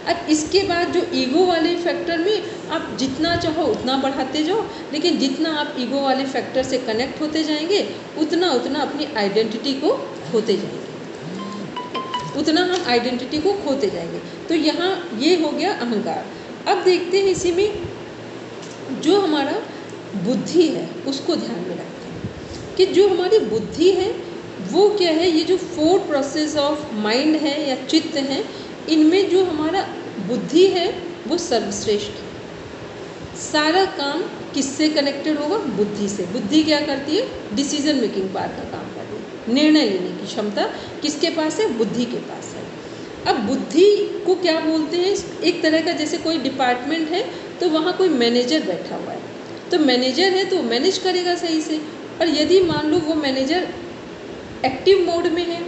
अब इसके बाद जो ईगो वाले फैक्टर में आप जितना चाहो उतना बढ़ाते जाओ, लेकिन जितना आप ईगो वाले फैक्टर से कनेक्ट होते जाएंगे उतना अपनी आइडेंटिटी को खोते जाएंगे, उतना हम आइडेंटिटी को खोते जाएंगे। तो यहाँ ये हो गया अहंकार। अब देखते हैं इसी में जो हमारा बुद्धि है उसको ध्यान में रखते हैं कि जो हमारी बुद्धि है वो क्या है, ये जो 4 प्रोसेस ऑफ माइंड है या चित्त है, इनमें जो हमारा बुद्धि है वो सर्वश्रेष्ठ है। सारा काम किससे कनेक्टेड होगा, बुद्धि से। बुद्धि क्या करती है, डिसीजन मेकिंग पावर का काम करती है, निर्णय लेने की क्षमता किसके पास है, बुद्धि के पास है। अब बुद्धि को क्या बोलते हैं, एक तरह का जैसे कोई डिपार्टमेंट है तो वहाँ कोई मैनेजर बैठा हुआ है, तो मैनेजर है तो मैनेज करेगा सही से। और यदि मान लो वो मैनेजर एक्टिव मोड में है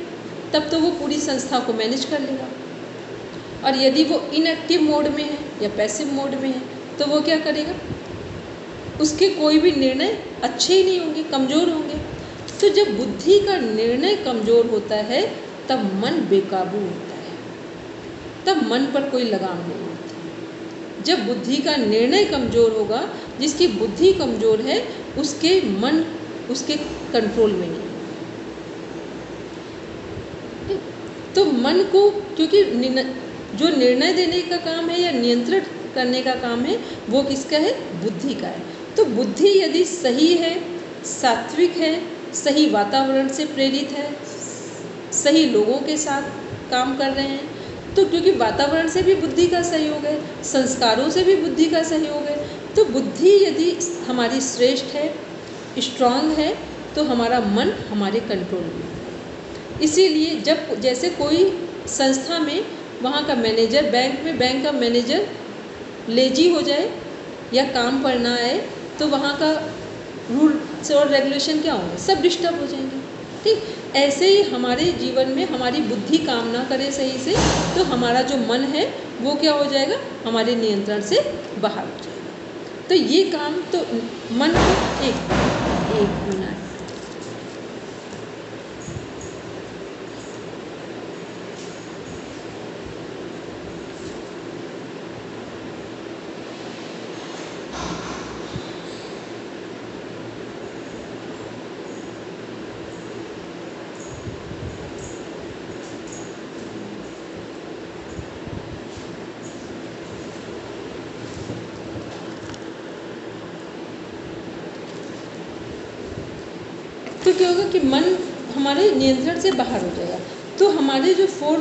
तब तो वो पूरी संस्था को मैनेज कर लेगा, और यदि वो इनएक्टिव मोड में है या पैसिव मोड में है तो वो क्या करेगा, उसके कोई भी निर्णय अच्छे ही नहीं होंगे, कमज़ोर होंगे। तो जब बुद्धि का निर्णय कमज़ोर होता है तब मन बेकाबू होता है, तब मन पर कोई लगाम नहीं होती। जब बुद्धि का निर्णय कमज़ोर होगा, जिसकी बुद्धि कमज़ोर है उसके मन उसके कंट्रोल में नहीं। तो मन को, क्योंकि जो निर्णय देने का काम है या नियंत्रण करने का काम है वो किसका है, बुद्धि का है। तो बुद्धि यदि सही है, सात्विक है, सही वातावरण से प्रेरित है, सही लोगों के साथ काम कर रहे हैं, तो क्योंकि वातावरण से भी बुद्धि का सहयोग है, संस्कारों से भी बुद्धि का सहयोग है, तो बुद्धि यदि हमारी श्रेष्ठ है, स्ट्रांग है, तो हमारा मन हमारे कंट्रोल में है। इसीलिए जब जैसे कोई संस्था में वहाँ का मैनेजर, बैंक का मैनेजर लेजी हो जाए या काम पर ना आए तो वहाँ का रूल्स और रेगुलेशन क्या होंगे, सब डिस्टर्ब हो जाएंगे। ठीक, ऐसे ही हमारे जीवन में हमारी बुद्धि काम ना करे सही से, तो हमारा जो मन है वो क्या हो जाएगा, हमारे नियंत्रण से बाहर हो जाएगा। तो ये काम तो मन को एक मिनट, तो क्या होगा कि मन हमारे नियंत्रण से बाहर हो जाएगा। तो हमारे जो फोर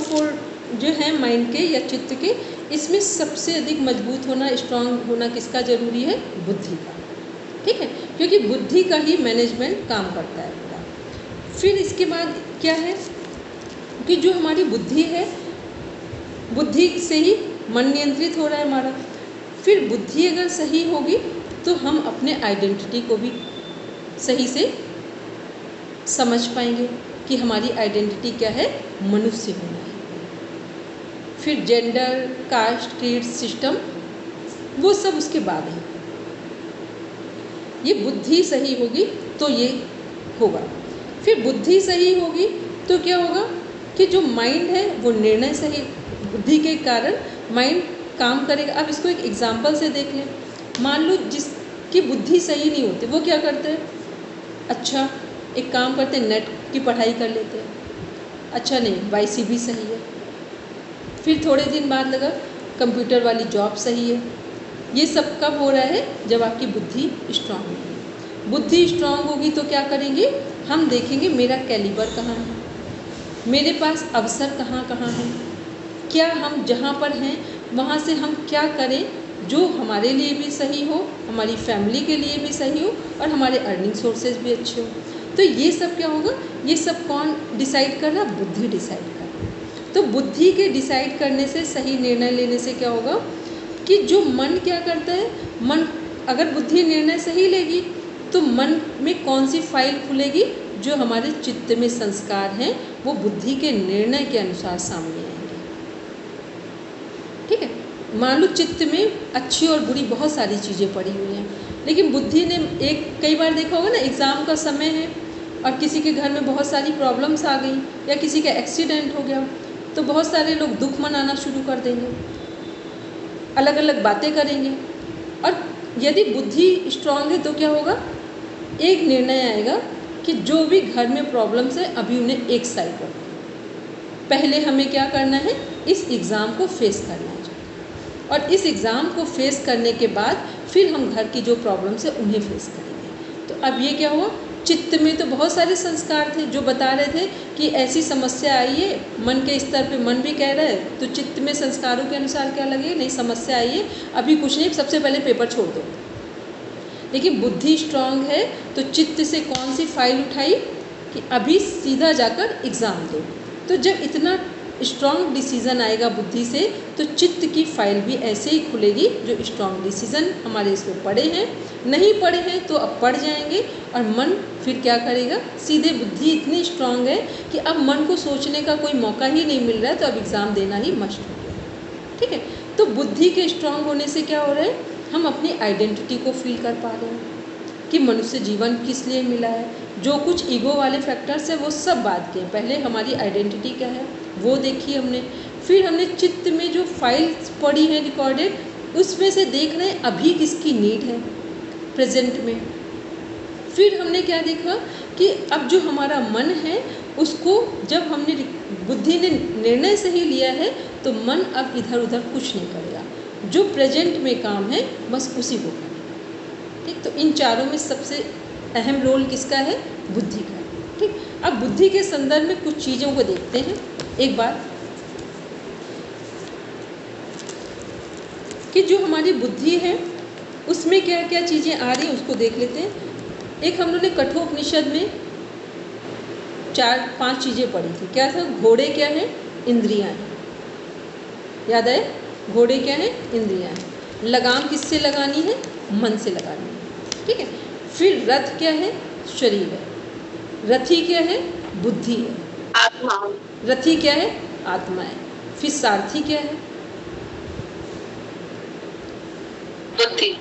जो है माइंड के या चित्त के, इसमें सबसे अधिक मजबूत होना, स्ट्रांग होना किसका जरूरी है, बुद्धि का। ठीक है, क्योंकि बुद्धि का ही मैनेजमेंट काम करता है पूरा। फिर इसके बाद क्या है कि जो हमारी बुद्धि है, बुद्धि से ही मन नियंत्रित हो रहा है हमारा। फिर बुद्धि अगर सही होगी तो हम अपने आइडेंटिटी को भी सही से समझ पाएंगे कि हमारी आइडेंटिटी क्या है, मनुष्य होना है। फिर जेंडर, कास्ट, क्रीड, सिस्टम, वो सब उसके बाद है। ये बुद्धि सही होगी तो ये होगा। फिर बुद्धि सही होगी तो क्या होगा कि जो माइंड है वो निर्णय सही, बुद्धि के कारण माइंड काम करेगा। अब इसको एक एग्जाम्पल से देख लें। मान लो जिसकी बुद्धि सही नहीं होती, वो क्या करते हैं, अच्छा एक काम करते हैं, नेट की पढ़ाई कर लेते हैं, अच्छा नहीं YCB सही है। फिर थोड़े दिन बाद लगा कंप्यूटर वाली जॉब सही है। ये सब कब हो रहा है, जब आपकी बुद्धि स्ट्रांग होगी। बुद्धि स्ट्रांग होगी तो क्या करेंगे, हम देखेंगे मेरा कैलिबर कहाँ है, मेरे पास अवसर कहाँ कहाँ है, क्या हम जहाँ पर हैं वहाँ से हम क्या करें जो हमारे लिए भी सही हो, हमारी फैमिली के लिए भी सही हो और हमारे अर्निंग सोर्सेज भी अच्छे हो। तो ये सब क्या होगा, ये सब कौन डिसाइड कर रहा, बुद्धि डिसाइड कर रहा। तो बुद्धि के डिसाइड करने से, सही निर्णय लेने से क्या होगा कि जो मन क्या करता है, मन अगर बुद्धि निर्णय सही लेगी तो मन में कौन सी फाइल खुलेगी, जो हमारे चित्त में संस्कार हैं वो बुद्धि के निर्णय के अनुसार सामने आएंगे। ठीक है, मान लो चित्त में अच्छी और बुरी बहुत सारी चीज़ें पड़ी हुई हैं, लेकिन बुद्धि ने कई बार देखा होगा ना, एग्ज़ाम का समय है और किसी के घर में बहुत सारी प्रॉब्लम्स आ गई या किसी का एक्सीडेंट हो गया, तो बहुत सारे लोग दुख मनाना शुरू कर देंगे, अलग अलग बातें करेंगे। और यदि बुद्धि स्ट्रांग है तो क्या होगा, एक निर्णय आएगा कि जो भी घर में प्रॉब्लम्स है अभी उन्हें एक साइड रखो, पहले हमें क्या करना है, इस एग्ज़ाम को फेस करना है, और इस एग्ज़ाम को फेस करने के बाद फिर हम घर की जो प्रॉब्लम्स है उन्हें फेस करेंगे। तो अब ये क्या हुआ, चित्त में तो बहुत सारे संस्कार थे जो बता रहे थे कि ऐसी समस्या आई है, मन के स्तर पे मन भी कह रहा है, तो चित्त में संस्कारों के अनुसार क्या लगे, नहीं समस्या आई है, अभी कुछ नहीं, सबसे पहले पेपर छोड़ दो। लेकिन बुद्धि स्ट्रांग है तो चित्त से कौन सी फाइल उठाई कि अभी सीधा जाकर एग्ज़ाम दो। तो जब इतना स्ट्रांग डिसीज़न आएगा बुद्धि से, तो चित्त की फाइल भी ऐसे ही खुलेगी जो स्ट्रांग डिसीज़न हमारे इसमें पड़े हैं, नहीं पड़े हैं तो अब पढ़ जाएंगे। और मन फिर क्या करेगा, सीधे बुद्धि इतनी स्ट्रांग है कि अब मन को सोचने का कोई मौका ही नहीं मिल रहा है, तो अब एग्ज़ाम देना ही मस्ट हो गया। ठीक है, तो बुद्धि के स्ट्रांग होने से क्या हो रहा है, हम अपनी आइडेंटिटी को फील कर पा रहे हैं कि मनुष्य जीवन किस लिए मिला है। जो कुछ ईगो वाले फैक्टर्स है वो सब बात के, पहले हमारी आइडेंटिटी क्या है वो देखी हमने। फिर हमने चित्त में जो फाइल्स पड़ी हैं रिकॉर्डेड, उसमें से देख रहे हैं अभी किसकी नीड है प्रेजेंट में। फिर हमने क्या देखा कि अब जो हमारा मन है उसको जब हमने बुद्धि ने निर्णय सही लिया है तो मन अब इधर उधर कुछ नहीं करेगा, जो प्रेजेंट में काम है बस उसी को करेगा। ठीक, तो इन चारों में सबसे अहम रोल किसका है, बुद्धि का। ठीक, अब बुद्धि के संदर्भ में कुछ चीज़ों को देखते हैं एक बार, कि जो हमारी बुद्धि है उसमें क्या क्या चीज़ें आ रही हैं उसको देख लेते हैं। एक हम लोगों ने कठोपनिषद में 4-5 चीज़ें पढ़ी थी, क्या था, घोड़े क्या है, इंद्रियां हैं, याद है, घोड़े क्या है, इंद्रियां हैं, लगाम किससे लगानी है, मन से लगानी है। ठीक है, फिर रथ क्या है? शरीर है। रथी क्या है? बुद्धि है। आत्मा। रथी क्या है? आत्मा है। फिर सारथी क्या है? बुद्धि।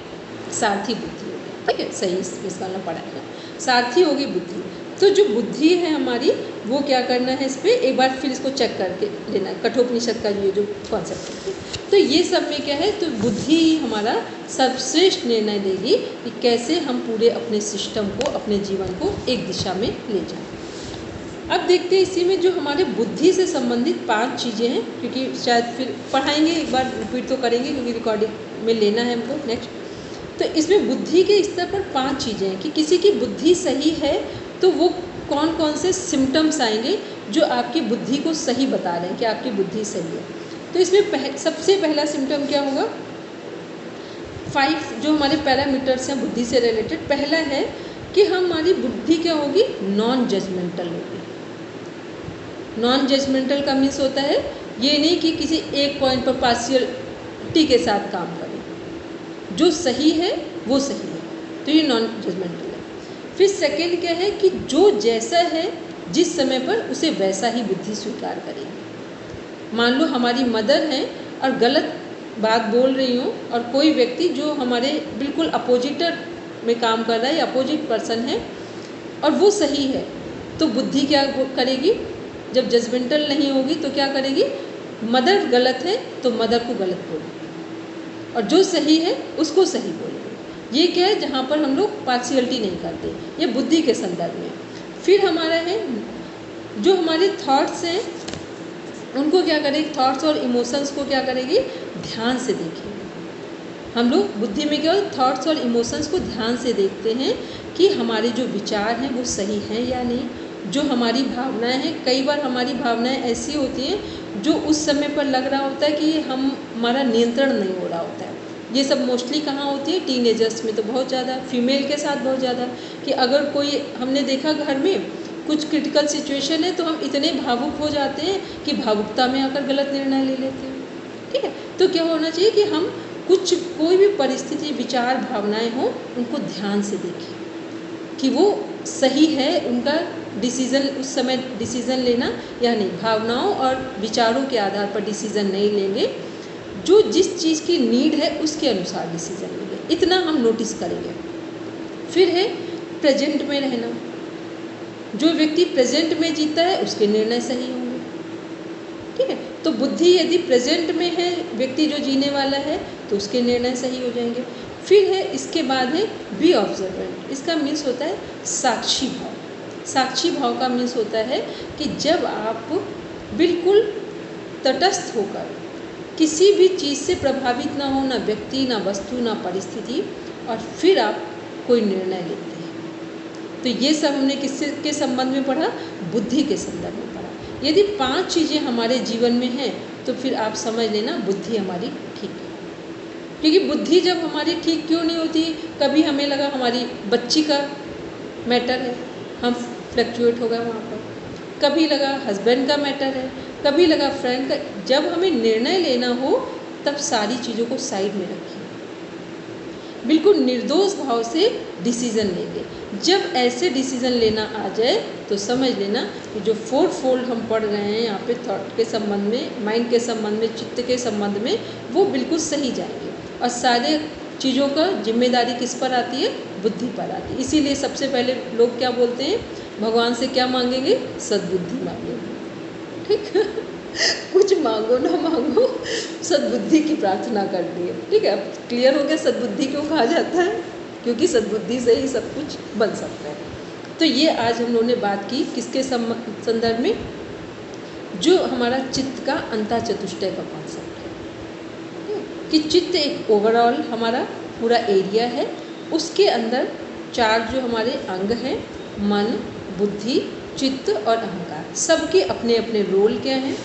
सारथी बुद्धि हो गया, ठीक है, सही इसका मतलब पढ़ा है। सारथी होगी बुद्धि। तो जो बुद्धि है हमारी, वो क्या करना है, इस पर एक बार फिर इसको चेक करके लेना है, कठोपनिषद का ये जो कॉन्सेप्ट है। तो ये सब में क्या है, तो बुद्धि ही हमारा सर्वश्रेष्ठ निर्णय देगी कि कैसे हम पूरे अपने सिस्टम को, अपने जीवन को एक दिशा में ले जाएं। अब देखते हैं इसी में जो हमारे बुद्धि से संबंधित 5 चीज़ें हैं, क्योंकि शायद फिर पढ़ाएंगे, एक बार रिपीट तो करेंगे क्योंकि रिकॉर्डिंग में लेना है हमको नेक्स्ट। तो इसमें बुद्धि के स्तर पर 5 चीज़ें हैं कि किसी की बुद्धि सही है तो वो कौन कौन से सिम्टम्स आएंगे जो आपकी बुद्धि को सही बता रहे हैं कि आपकी बुद्धि सही है। तो इसमें सबसे पहला सिम्टम क्या होगा? 5 जो हमारे पैरामीटर्स हैं बुद्धि से रिलेटेड। पहला है कि हमारी बुद्धि क्या होगी? नॉन जजमेंटल होगी। नॉन जजमेंटल का मीन्स होता है ये नहीं कि किसी एक पॉइंट पर पार्शियलिटी के साथ काम करें, जो सही है वो सही है, तो ये नॉन जजमेंटल है। फिर सेकंड क्या है कि जो जैसा है जिस समय पर उसे वैसा ही बुद्धि स्वीकार करेगी। मान लो हमारी मदर हैं और गलत बात बोल रही हूँ और कोई व्यक्ति जो हमारे बिल्कुल अपोजिटर में काम कर रहा है या अपोजिट पर्सन है और वो सही है, तो बुद्धि क्या करेगी? जब जजमेंटल नहीं होगी तो क्या करेगी? मदर गलत है तो मदर को गलत बोलेगी और जो सही है उसको सही बोलेगी। ये क्या है? जहाँ पर हम लोग पार्शियलिटी नहीं करते, ये बुद्धि के संदर्भ में। फिर हमारा है जो हमारे थॉट्स हैं उनको क्या करेगी? थॉट्स और इमोशंस को क्या करेगी? ध्यान से देखेंगे। हम लोग बुद्धि में क्या होता है? थॉट्स और इमोशंस को ध्यान से देखते हैं कि हमारे जो विचार हैं वो सही हैं या नहीं। जो हमारी भावनाएं हैं, कई बार हमारी भावनाएं ऐसी होती हैं जो उस समय पर लग रहा होता है कि हमारा नियंत्रण नहीं हो रहा होता है। ये सब मोस्टली कहाँ होती है? टीनेजर्स में तो बहुत ज़्यादा, फीमेल के साथ बहुत ज़्यादा, कि अगर कोई हमने देखा घर में कुछ क्रिटिकल सिचुएशन है तो हम इतने भावुक हो जाते हैं कि भावुकता में आकर गलत निर्णय ले लेते हैं। ठीक है, तो क्या होना चाहिए कि हम कोई भी परिस्थिति, विचार, भावनाएं हो उनको ध्यान से देखें कि वो सही है, उनका डिसीज़न उस समय डिसीज़न लेना या नहीं। भावनाओं और विचारों के आधार पर डिसीज़न नहीं लेंगे, जो जिस चीज़ की नीड है उसके अनुसार डिसीज़न लेंगे, इतना हम नोटिस करेंगे। फिर है प्रेजेंट में रहना। जो व्यक्ति प्रेजेंट में जीता है उसके निर्णय सही होंगे। ठीक है, तो बुद्धि यदि प्रेजेंट में है, व्यक्ति जो जीने वाला है, तो उसके निर्णय सही हो जाएंगे। फिर है इसके बाद है बी ऑब्जर्वेंट। इसका मीन्स होता है साक्षी भाव। साक्षी भाव का मीन्स होता है कि जब आप बिल्कुल तटस्थ होकर किसी भी चीज़ से प्रभावित ना हो, ना व्यक्ति, ना वस्तु, ना परिस्थिति, और फिर आप कोई निर्णय लेते हैं। तो ये सब हमने किससे के संबंध में पढ़ा? बुद्धि के संदर्भ में पढ़ा। यदि 5 चीज़ें हमारे जीवन में हैं तो फिर आप समझ लेना बुद्धि हमारी ठीक है। क्योंकि बुद्धि जब हमारी ठीक क्यों नहीं होती? कभी हमें लगा हमारी बच्ची का मैटर है, हम फ्लक्चुएट हो गए वहाँ पर, कभी लगा हस्बैंड का मैटर है, कभी लगा फ्रेंड का। जब हमें निर्णय लेना हो तब सारी चीज़ों को साइड में रखिए, बिल्कुल निर्दोष भाव से डिसीज़न लेंगे। जब ऐसे डिसीज़न लेना आ जाए तो समझ लेना कि जो 4 फोल्ड हम पढ़ रहे हैं यहाँ पे, थॉट के संबंध में, माइंड के संबंध में, चित्त के संबंध में, वो बिल्कुल सही जाएंगे। और सारे चीज़ों का जिम्मेदारी किस पर आती है? बुद्धि पर आती है। इसीलिए सबसे पहले लोग क्या बोलते हैं? भगवान से क्या मांगेंगे? सद्बुद्धि मांगेंगे। ठीक कुछ मांगो ना मांगो, सद्बुद्धि की प्रार्थना करनी है। ठीक है, अब क्लियर हो गया सद्बुद्धि क्यों कहा जाता है? क्योंकि सद्बुद्धि से ही सब कुछ बन सकता है। तो ये आज हम लोगों ने बात की किसके संदर्भ में? जो हमारा चित्त का अंतःचतुष्टय का कॉन्सेप्ट है कि चित्त एक ओवरऑल हमारा पूरा एरिया है, उसके अंदर 4 जो हमारे अंग हैं, मन, बुद्धि, चित्त और अहंकार, सबके अपने अपने रोल क्या हैं।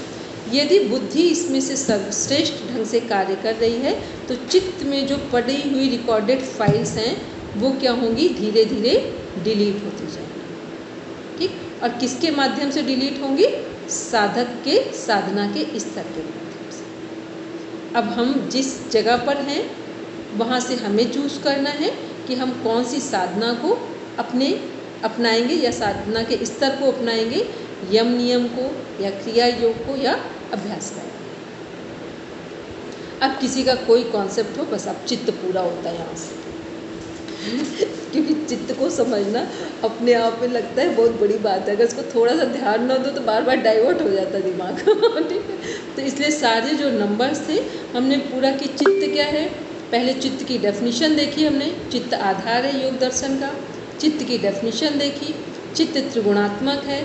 यदि बुद्धि इसमें से सर्वश्रेष्ठ ढंग से कार्य कर रही है तो चित्त में जो पड़ी हुई रिकॉर्डेड फाइल्स हैं वो क्या होंगी? धीरे धीरे डिलीट होती जाएंगी। ठीक, और किसके माध्यम से डिलीट होंगी? साधक के साधना के स्तर के माध्यम से। अब हम जिस जगह पर हैं वहाँ से हमें चूज़ करना है कि हम कौन सी साधना को अपनाएंगे या साधना के स्तर को अपनाएंगे, यम नियम को या क्रिया योग को या अभ्यास करेंगे। अब किसी का कोई कॉन्सेप्ट हो, बस अब चित्त पूरा होता है यहाँ से क्योंकि चित्त को समझना अपने आप में लगता है बहुत बड़ी बात है। अगर इसको थोड़ा सा ध्यान न दो तो बार बार डाइवर्ट हो जाता है दिमाग ठीक है। तो इसलिए सारे जो नंबर्स थे हमने पूरा कि चित्त क्या है, पहले चित्त की डेफिनेशन देखी हमने, चित्त आधार है योग दर्शन का, चित्त की डेफिनेशन देखी, चित्त त्रिगुणात्मक है।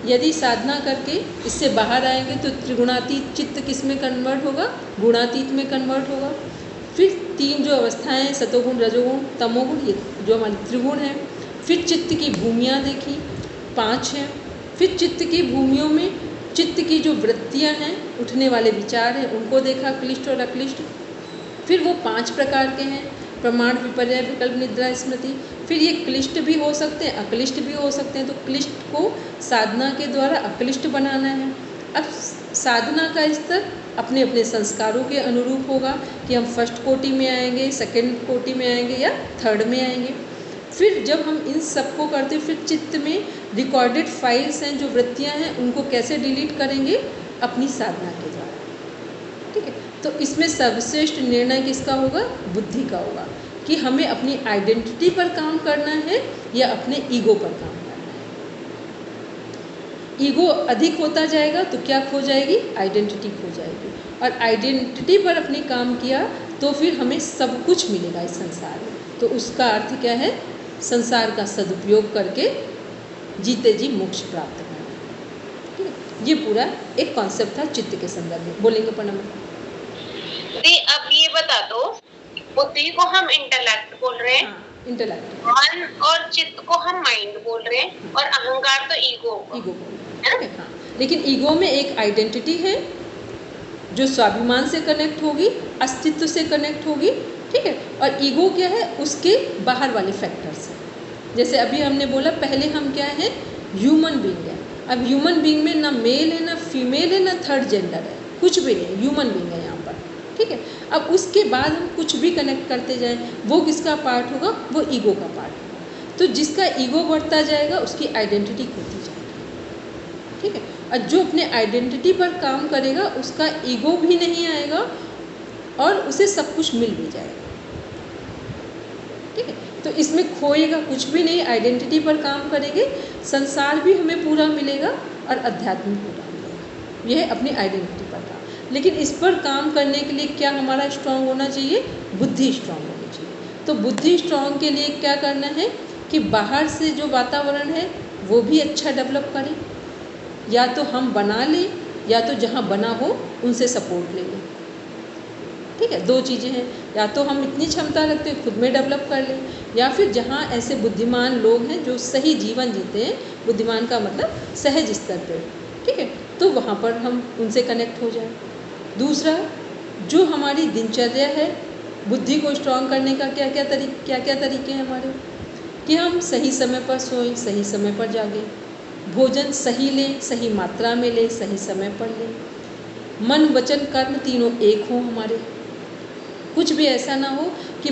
यदि साधना करके इससे बाहर आएंगे तो त्रिगुणातीत चित्त किस में कन्वर्ट होगा, गुणातीत में कन्वर्ट होगा। फिर 3 जो अवस्थाएं हैं, सतोगुण रजोगुण तमोगुण, ये जो हमारे त्रिगुण हैं। फिर चित्त की भूमियाँ देखी, 5 हैं। फिर चित्त की भूमियों में चित्त की जो वृत्तियाँ हैं, उठने वाले विचार हैं, उनको देखा, क्लिष्ट और अक्लिष्ट। फिर वो 5 प्रकार के हैं, प्रमाण, विपर्य, विकल्प, निद्रा, स्मृति। फिर ये क्लिष्ट भी हो सकते हैं, अक्लिष्ट भी हो सकते हैं। तो क्लिष्ट को साधना के द्वारा अक्लिष्ट बनाना है। अब साधना का स्तर अपने अपने संस्कारों के अनुरूप होगा कि हम फर्स्ट कोटि में आएंगे, सेकंड कोटि में आएंगे या थर्ड में आएंगे। फिर जब हम इन सबको करते हैं, फिर चित्त में रिकॉर्डेड फाइल्स हैं, जो वृत्तियाँ हैं, उनको कैसे डिलीट करेंगे, अपनी साधना के द्वारा। ठीक है। तो इसमें सर्वश्रेष्ठ निर्णय किसका होगा, बुद्धि का होगा कि हमें अपनी आइडेंटिटी पर काम करना है या अपने ईगो पर काम करना है। ईगो अधिक होता जाएगा तो क्या खो जाएगी, आइडेंटिटी खो जाएगी। और आइडेंटिटी पर अपने काम किया तो फिर हमें सब कुछ मिलेगा इस संसार में। तो उसका अर्थ क्या है, संसार का सदुपयोग करके जीते जी मोक्ष प्राप्त करना। ठीक है। ये पूरा एक कॉन्सेप्ट था चित्त के संदर्भ में। बोलेंगे प्रणम दी। अब ये बता दो, बुद्धि को हम इंटेलेक्ट बोल रहे हैं, इंटेलेक्ट, मन और चित्त को हम माइंड बोल रहे हैं, और अहंकार तो ईगो बोल रहे हैं। हाँ, लेकिन ईगो में एक आइडेंटिटी है जो स्वाभिमान से कनेक्ट होगी, अस्तित्व से कनेक्ट होगी। ठीक है। और ईगो क्या है, उसके बाहर वाले फैक्टर्स हैं। जैसे अभी हमने बोला, पहले हम क्या है, ह्यूमन बीइंग है। अब ह्यूमन बीइंग में ना मेल है, ना फीमेल है, ना थर्ड जेंडर है, कुछ भी नहीं, ह्यूमन बीइंग है यहाँ पर। ठीक है। अब उसके बाद हम कुछ भी कनेक्ट करते जाएं, वो किसका पार्ट होगा, वो ईगो का पार्ट होगा। तो जिसका ईगो बढ़ता जाएगा उसकी आइडेंटिटी खोती जाएगी। ठीक है। और जो अपने आइडेंटिटी पर काम करेगा उसका ईगो भी नहीं आएगा और उसे सब कुछ मिल भी जाएगा। ठीक है। तो इसमें खोएगा कुछ भी नहीं, आइडेंटिटी पर काम करेंगे, संसार भी हमें पूरा मिलेगा और अध्यात्म पूरा मिलेगा। यह है अपनी आइडेंटिटी पर काम। लेकिन इस पर काम करने के लिए क्या हमारा स्ट्रांग होना चाहिए, बुद्धि स्ट्रांग होनी चाहिए। तो बुद्धि स्ट्रांग के लिए क्या करना है कि बाहर से जो वातावरण है वो भी अच्छा डेवलप करें, या तो हम बना लें या तो जहाँ बना हो उनसे सपोर्ट ले लें। ठीक है। 2 चीज़ें हैं, या तो हम इतनी क्षमता रखते हैं खुद में डेवलप कर लें, या फिर जहाँ ऐसे बुद्धिमान लोग हैं जो सही जीवन जीते हैं, बुद्धिमान का मतलब सहज स्तर पर, ठीक है, तो वहाँ पर हम उनसे कनेक्ट हो जाएं। दूसरा, जो हमारी दिनचर्या है, बुद्धि को स्ट्रांग करने का क्या क्या तरीके हैं हमारे, कि हम सही समय पर सोएं, सही समय पर जागें, भोजन सही लें, सही मात्रा में लें, सही समय पर लें, मन वचन कर्म तीनों एक हों हमारे। कुछ भी ऐसा ना हो कि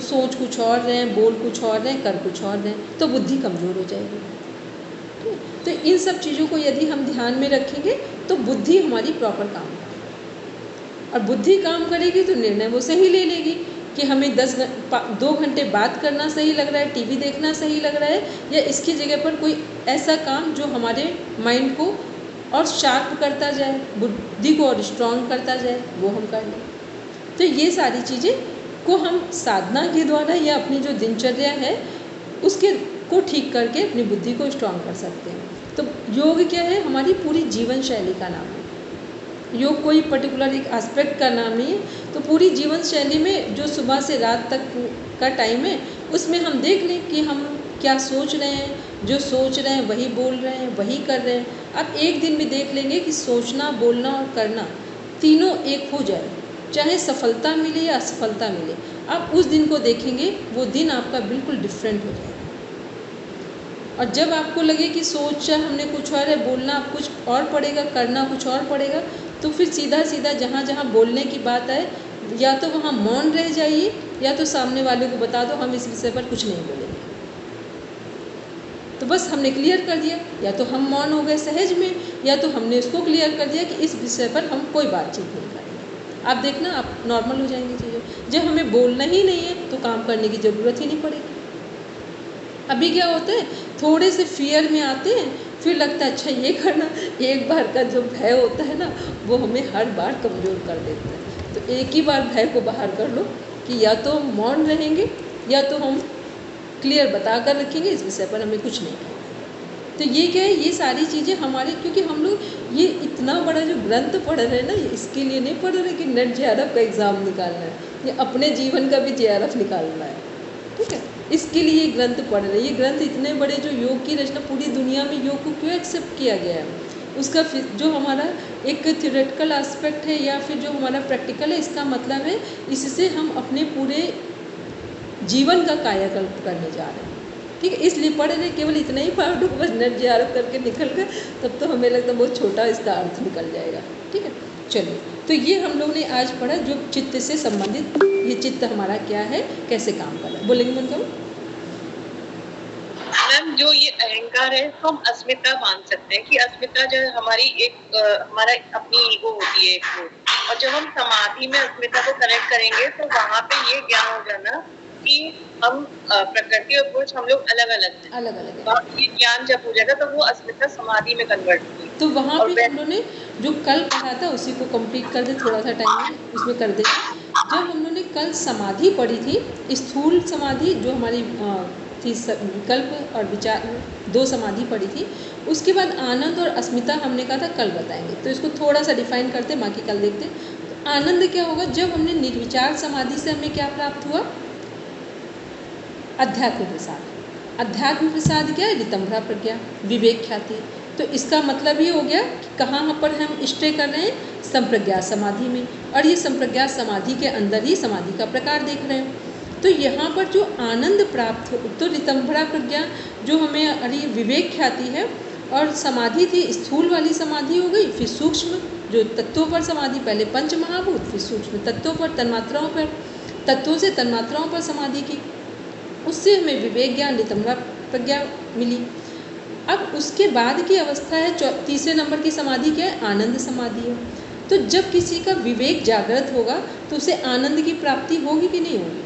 सोच कुछ और रहें, बोल कुछ और रहें, कर कुछ और रहें, तो बुद्धि कमज़ोर हो जाएगी। तो इन सब चीज़ों को यदि हम ध्यान में रखेंगे तो बुद्धि हमारी प्रॉपर काम करेगी। और बुद्धि काम करेगी तो निर्णय वो सही ले लेगी कि हमें 2 घंटे बात करना सही लग रहा है, टीवी देखना सही लग रहा है, या इसकी जगह पर कोई ऐसा काम जो हमारे माइंड को और शार्प करता जाए, बुद्धि को और स्ट्रॉन्ग करता जाए, वो हम कर लें। तो ये सारी चीज़ें को हम साधना के द्वारा या अपनी जो दिनचर्या है उसके को ठीक करके अपनी बुद्धि को स्ट्रॉन्ग कर सकते हैं। तो योग क्या है, हमारी पूरी जीवन शैली का नाम है। योग कोई पर्टिकुलर एक एस्पेक्ट का नाम नहीं है। तो पूरी जीवन शैली में जो सुबह से रात तक का टाइम है उसमें हम देख लें कि हम क्या सोच रहे हैं, जो सोच रहे हैं वही बोल रहे हैं, वही कर रहे हैं। अब एक दिन में देख लेंगे कि सोचना, बोलना और करना तीनों एक हो जाए, चाहे सफलता मिले या असफलता मिले। आप उस दिन को देखेंगे, वो दिन आपका बिल्कुल डिफरेंट हो जाएगा। और जब आपको लगे कि सोचा हमने कुछ और है, बोलना कुछ और पड़ेगा, करना कुछ और पड़ेगा, तो फिर सीधा सीधा जहाँ जहाँ बोलने की बात आए या तो वहाँ मौन रह जाइए या तो सामने वाले को बता दो हम इस विषय पर कुछ नहीं बोलेंगे। तो बस हमने क्लियर कर दिया, या तो हम मौन हो गए सहज में, या तो हमने उसको क्लियर कर दिया कि इस विषय पर हम कोई बातचीत नहीं करेंगे। आप देखना आप नॉर्मल हो जाएंगी चीज़ें। जब हमें बोलना ही नहीं है तो काम करने की ज़रूरत ही नहीं पड़ेगी। अभी क्या होता है, थोड़े से फियर में आते हैं, फिर लगता है अच्छा ये करना, एक बार का जो भय होता है ना वो हमें हर बार कमज़ोर कर देता है। तो एक ही बार भय को बाहर कर लो कि या तो हम मौन रहेंगे या तो हम क्लियर बता कर रखेंगे इस विषय पर हमें कुछ नहीं करना। तो ये क्या है, ये सारी चीज़ें हमारे, क्योंकि हम लोग ये इतना बड़ा जो ग्रंथ पढ़ रहे हैं ना, इसके लिए नहीं पढ़ रहे कि नेट JRF का एग्ज़ाम निकालना है, ये अपने जीवन का भी JRF निकालना है। ठीक है, इसके लिए ये ग्रंथ पढ़ रहे हैं। ये ग्रंथ इतने बड़े जो योग की रचना, पूरी दुनिया में योग को क्यों एक्सेप्ट किया गया है, उसका जो हमारा एक थ्योरेटिकल एस्पेक्ट है या फिर जो हमारा प्रैक्टिकल है, इसका मतलब है इससे हम अपने पूरे जीवन का कायाकल्प करने जा रहे हैं। ठीक है, इसलिए पढ़ रहे, केवल इतना ही पढ़ दो बस नेट JRF करके निकल गए, तब तो हमें लगता है बहुत छोटा इसका अर्थ निकल जाएगा। ठीक है, चलिए, तो ये हम लोग ने आज पढ़ा जो चित्त से संबंधित, ये चित्त हमारा क्या है, कैसे काम कर रहा है। बोलेंगे मन करो मैम, जो ये अहंकार है तो हम अस्मिता मान सकते हैं कि अस्मिता जो है हमारी एक हमारा अपनी ईगो होती है एक वो। और जब हम समाधि में अस्मिता को कनेक्ट करेंगे तो वहाँ पे ये ज्ञान हो जाना कि हम प्रकृति और पुरुष हम लोग अलग अलग हैं, अलग अलग है। ये ज्ञान जब हो जाएगा तो वो अस्मिता समाधि में कन्वर्ट होगी। तो वहाँ पे हम लोगों ने जो कल पढ़ा था उसी को कंप्लीट कर दे, थोड़ा सा टाइम उसमें कर दे। जब हम लोगों ने कल समाधि पढ़ी थी, स्थूल समाधि जो हमारी थी, विकल्प और विचार, दो समाधि पढ़ी थी। उसके बाद आनंद और अस्मिता हमने कहा था कल बताएंगे, तो इसको थोड़ा सा डिफाइन करते, बाकी कल देखते। तो आनंद क्या होगा, जब हमने निर्विचार समाधि से हमें क्या प्राप्त हुआ, अध्यात्म प्रसाद। अध्यात्म प्रसाद क्या है, रितंभरा प्रज्ञा, विवेक ख्याति। तो इसका मतलब ये हो गया कि कहाँ पर हम स्टे कर रहे हैं, संप्रज्ञात समाधि में, और ये संप्रज्ञात समाधि के अंदर ही समाधि का प्रकार देख रहे हैं। तो यहाँ पर जो आनंद प्राप्त हो, तो रितंभरा प्रज्ञा जो हमें अरे विवेक ख्याति है, और समाधि थी स्थूल वाली समाधि हो गई, फिर सूक्ष्म जो तत्वों पर समाधि, पहले पंच महाभूत, फिर सूक्ष्म तत्वों पर, तन्मात्राओं पर, तत्वों से तन्मात्राओं पर समाधि की, उससे हमें विवेक ज्ञान रितंभरा प्रज्ञा मिली। अब उसके बाद की अवस्था है तीसरे नंबर की समाधि क्या है, आनंद समाधि है। तो जब किसी का विवेक जागृत होगा तो उसे आनंद की प्राप्ति होगी कि नहीं होगी,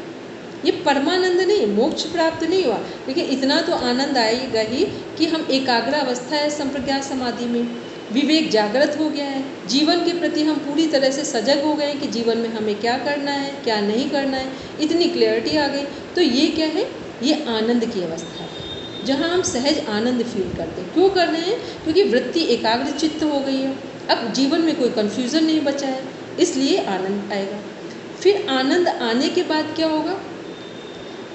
ये परमानंद नहीं, मोक्ष प्राप्त नहीं हुआ, लेकिन इतना तो आनंद आएगा ही कि हम एकाग्र अवस्था है संप्रज्ञात समाधि में, विवेक जागृत हो गया है, जीवन के प्रति हम पूरी तरह से सजग हो गए हैं कि जीवन में हमें क्या करना है क्या नहीं करना है, इतनी क्लैरिटी आ गई। तो ये क्या है, ये आनंद की अवस्था है जहाँ हम सहज आनंद फील करते हैं। क्यों कर रहे हैं, क्योंकि वृत्ति एकाग्र चित्त हो गई है, अब जीवन में कोई कन्फ्यूज़न नहीं बचा है, इसलिए आनंद आएगा। फिर आनंद आने के बाद क्या होगा,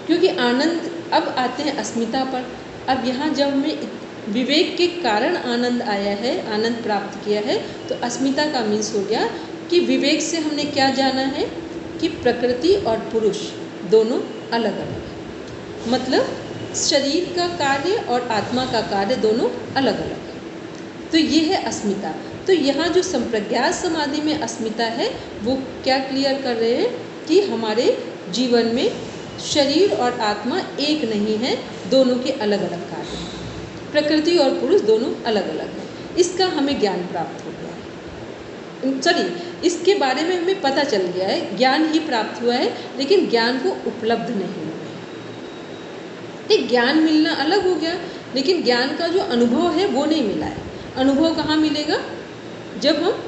क्योंकि आनंद, अब आते हैं अस्मिता पर। अब यहाँ जब हमें विवेक के कारण आनंद आया है, आनंद प्राप्त किया है, तो अस्मिता का मीन्स हो गया कि विवेक से हमने क्या जाना है कि प्रकृति और पुरुष दोनों अलग अलग है, मतलब शरीर का कार्य और आत्मा का कार्य दोनों अलग अलग है। तो ये है अस्मिता। तो यहाँ जो संप्रज्ञात समाधि में अस्मिता है वो क्या क्लियर कर रहे हैं कि हमारे जीवन में शरीर और आत्मा एक नहीं है, दोनों के अलग अलग कार्य हैं, प्रकृति और पुरुष दोनों अलग अलग हैं। इसका हमें ज्ञान प्राप्त हो गया है, सॉरी इसके बारे में हमें पता चल गया है, ज्ञान ही प्राप्त हुआ है, लेकिन ज्ञान को उपलब्ध नहीं हुआ है। ज्ञान मिलना अलग हो गया, लेकिन ज्ञान का जो अनुभव है वो नहीं मिला है। अनुभव कहाँ मिलेगा, जब हम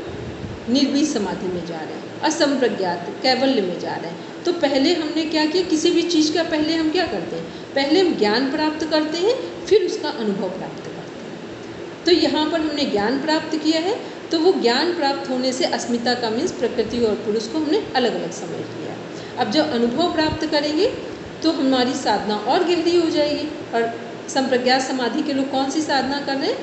निर्बीज समाधि में जा रहे हैं, असंप्रज्ञात कैवल्य में जा रहे हैं। तो पहले हमने क्या किया, किसी भी चीज़ का पहले हम क्या करते हैं, पहले हम ज्ञान प्राप्त करते हैं, फिर उसका अनुभव प्राप्त करते हैं। तो यहाँ पर हमने ज्ञान प्राप्त किया है, तो वो ज्ञान प्राप्त होने से अस्मिता का मीन्स प्रकृति और पुरुष को हमने अलग अलग समझ लिया। अब जब अनुभव प्राप्त करेंगे तो हमारी साधना और गहरी हो जाएगी। और संप्रज्ञात समाधि के लोग कौन सी साधना कर रहे हैं,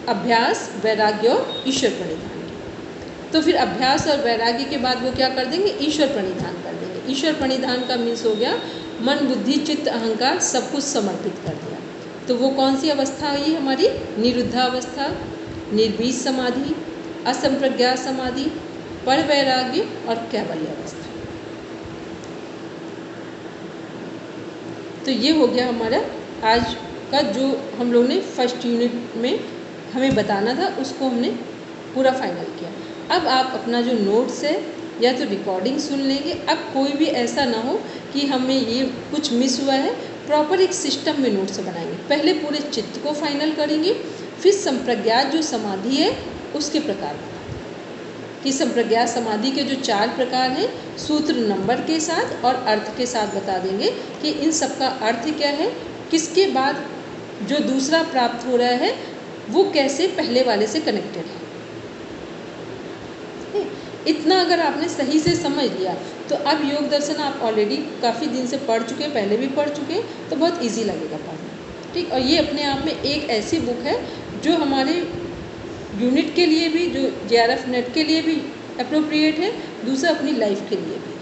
अभ्यास, वैराग्य और ईश्वर प्रणिधान की। तो फिर अभ्यास और वैराग्य के बाद वो क्या कर देंगे, ईश्वर प्रणिधान कर देंगे। ईश्वर प्रणिधान का मीन्स हो गया मन बुद्धि चित्त अहंकार सब कुछ समर्पित कर दिया। तो वो कौन सी अवस्था हुई हमारी, निरुद्धावस्था, निर्बीज समाधि, असंप्रज्ञात समाधि, पर वैराग्य और कैवल्य अवस्था। तो ये हो गया हमारा आज का जो हम लोग ने फर्स्ट यूनिट में हमें बताना था, उसको हमने पूरा फाइनल किया। अब आप अपना जो नोट्स है या तो रिकॉर्डिंग सुन लेंगे। अब कोई भी ऐसा ना हो कि हमें ये कुछ मिस हुआ है, प्रॉपर एक सिस्टम में नोट्स बनाएंगे। पहले पूरे चित्त को फाइनल करेंगे, फिर संप्रज्ञात जो समाधि है उसके प्रकार कि संप्रज्ञात समाधि के जो 4 प्रकार हैं, सूत्र नंबर के साथ और अर्थ के साथ बता देंगे कि इन सब का अर्थ क्या है, किसके बाद जो दूसरा प्राप्त हो रहा है वो कैसे पहले वाले से कनेक्टेड है। इतना अगर आपने सही से समझ लिया तो अब योग दर्शन आप ऑलरेडी काफ़ी दिन से पढ़ चुके, पहले भी पढ़ चुके, तो बहुत इजी लगेगा पढ़ना। ठीक, और ये अपने आप में एक ऐसी बुक है जो हमारे यूनिट के लिए भी, जो JRF नेट के लिए भी अप्रोप्रिएट है, दूसरा अपनी लाइफ के लिए भी,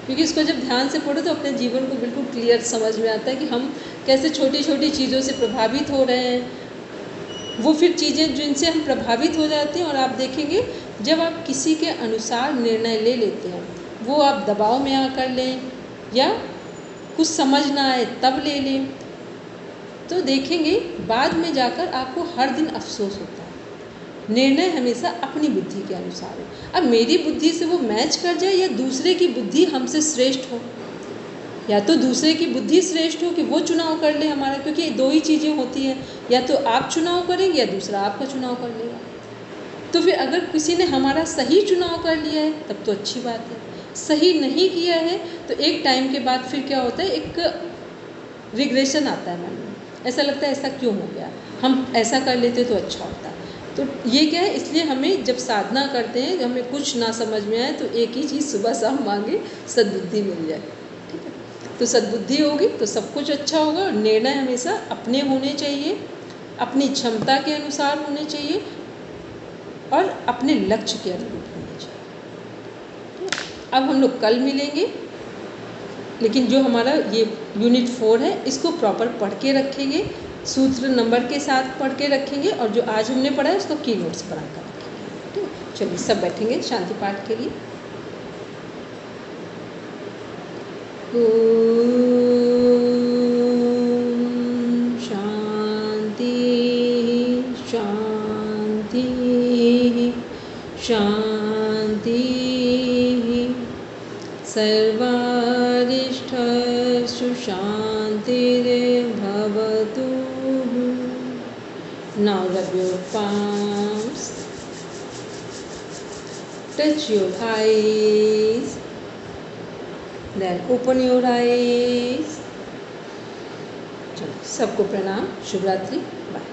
क्योंकि इसको जब ध्यान से पढ़ो तो अपने जीवन को बिल्कुल क्लियर समझ में आता है कि हम कैसे छोटी छोटी चीज़ों से प्रभावित हो रहे हैं। वो फिर चीज़ें जिनसे हम प्रभावित हो जाते हैं, और आप देखेंगे जब आप किसी के अनुसार निर्णय ले लेते हैं, वो आप दबाव में आकर लें या कुछ समझ ना आए तब ले लें, तो देखेंगे बाद में जाकर आपको हर दिन अफसोस होता है। निर्णय हमेशा अपनी बुद्धि के अनुसार हो। अब मेरी बुद्धि से वो मैच कर जाए या दूसरे की बुद्धि हमसे श्रेष्ठ हो, या तो दूसरे की बुद्धि श्रेष्ठ हो कि वो चुनाव कर ले हमारा, क्योंकि 2 ही चीज़ें होती हैं, या तो आप चुनाव करेंगे या दूसरा आपका चुनाव कर लेगा। तो फिर अगर किसी ने हमारा सही चुनाव कर लिया है तब तो अच्छी बात है, सही नहीं किया है तो एक टाइम के बाद फिर क्या होता है, एक रिग्रेशन आता है मन में, ऐसा लगता है ऐसा क्यों हो गया, हम ऐसा कर लेते तो अच्छा होता। तो ये क्या है, इसलिए हमें जब साधना करते हैं, हमें कुछ ना समझ में आए तो एक ही चीज़ सुबह शाम मांगे, सद्बुद्धि मिल जाए। ठीक है, तो सद्बुद्धि होगी तो सब कुछ अच्छा होगा। और निर्णय हमेशा अपने होने चाहिए, अपनी क्षमता के अनुसार होने चाहिए और अपने लक्ष्य के अनुरूप होने चाहिए। अब हम लोग कल मिलेंगे, लेकिन जो हमारा ये यूनिट 4 है इसको प्रॉपर पढ़ के रखेंगे, सूत्र नंबर के साथ पढ़ के रखेंगे, और जो आज हमने पढ़ा है उसको की नोट्स बना कर रखेंगे। ठीक है, चलिए सब बैठेंगे शांति पाठ के लिए। शांति शांति शांति, सर्वारिष्ठस्तु शान्तिर्भवतु। Now rub your palms, touch your eyes, then open your eyes. चलो सबको प्रणाम, शुभ रात्रि, बाय।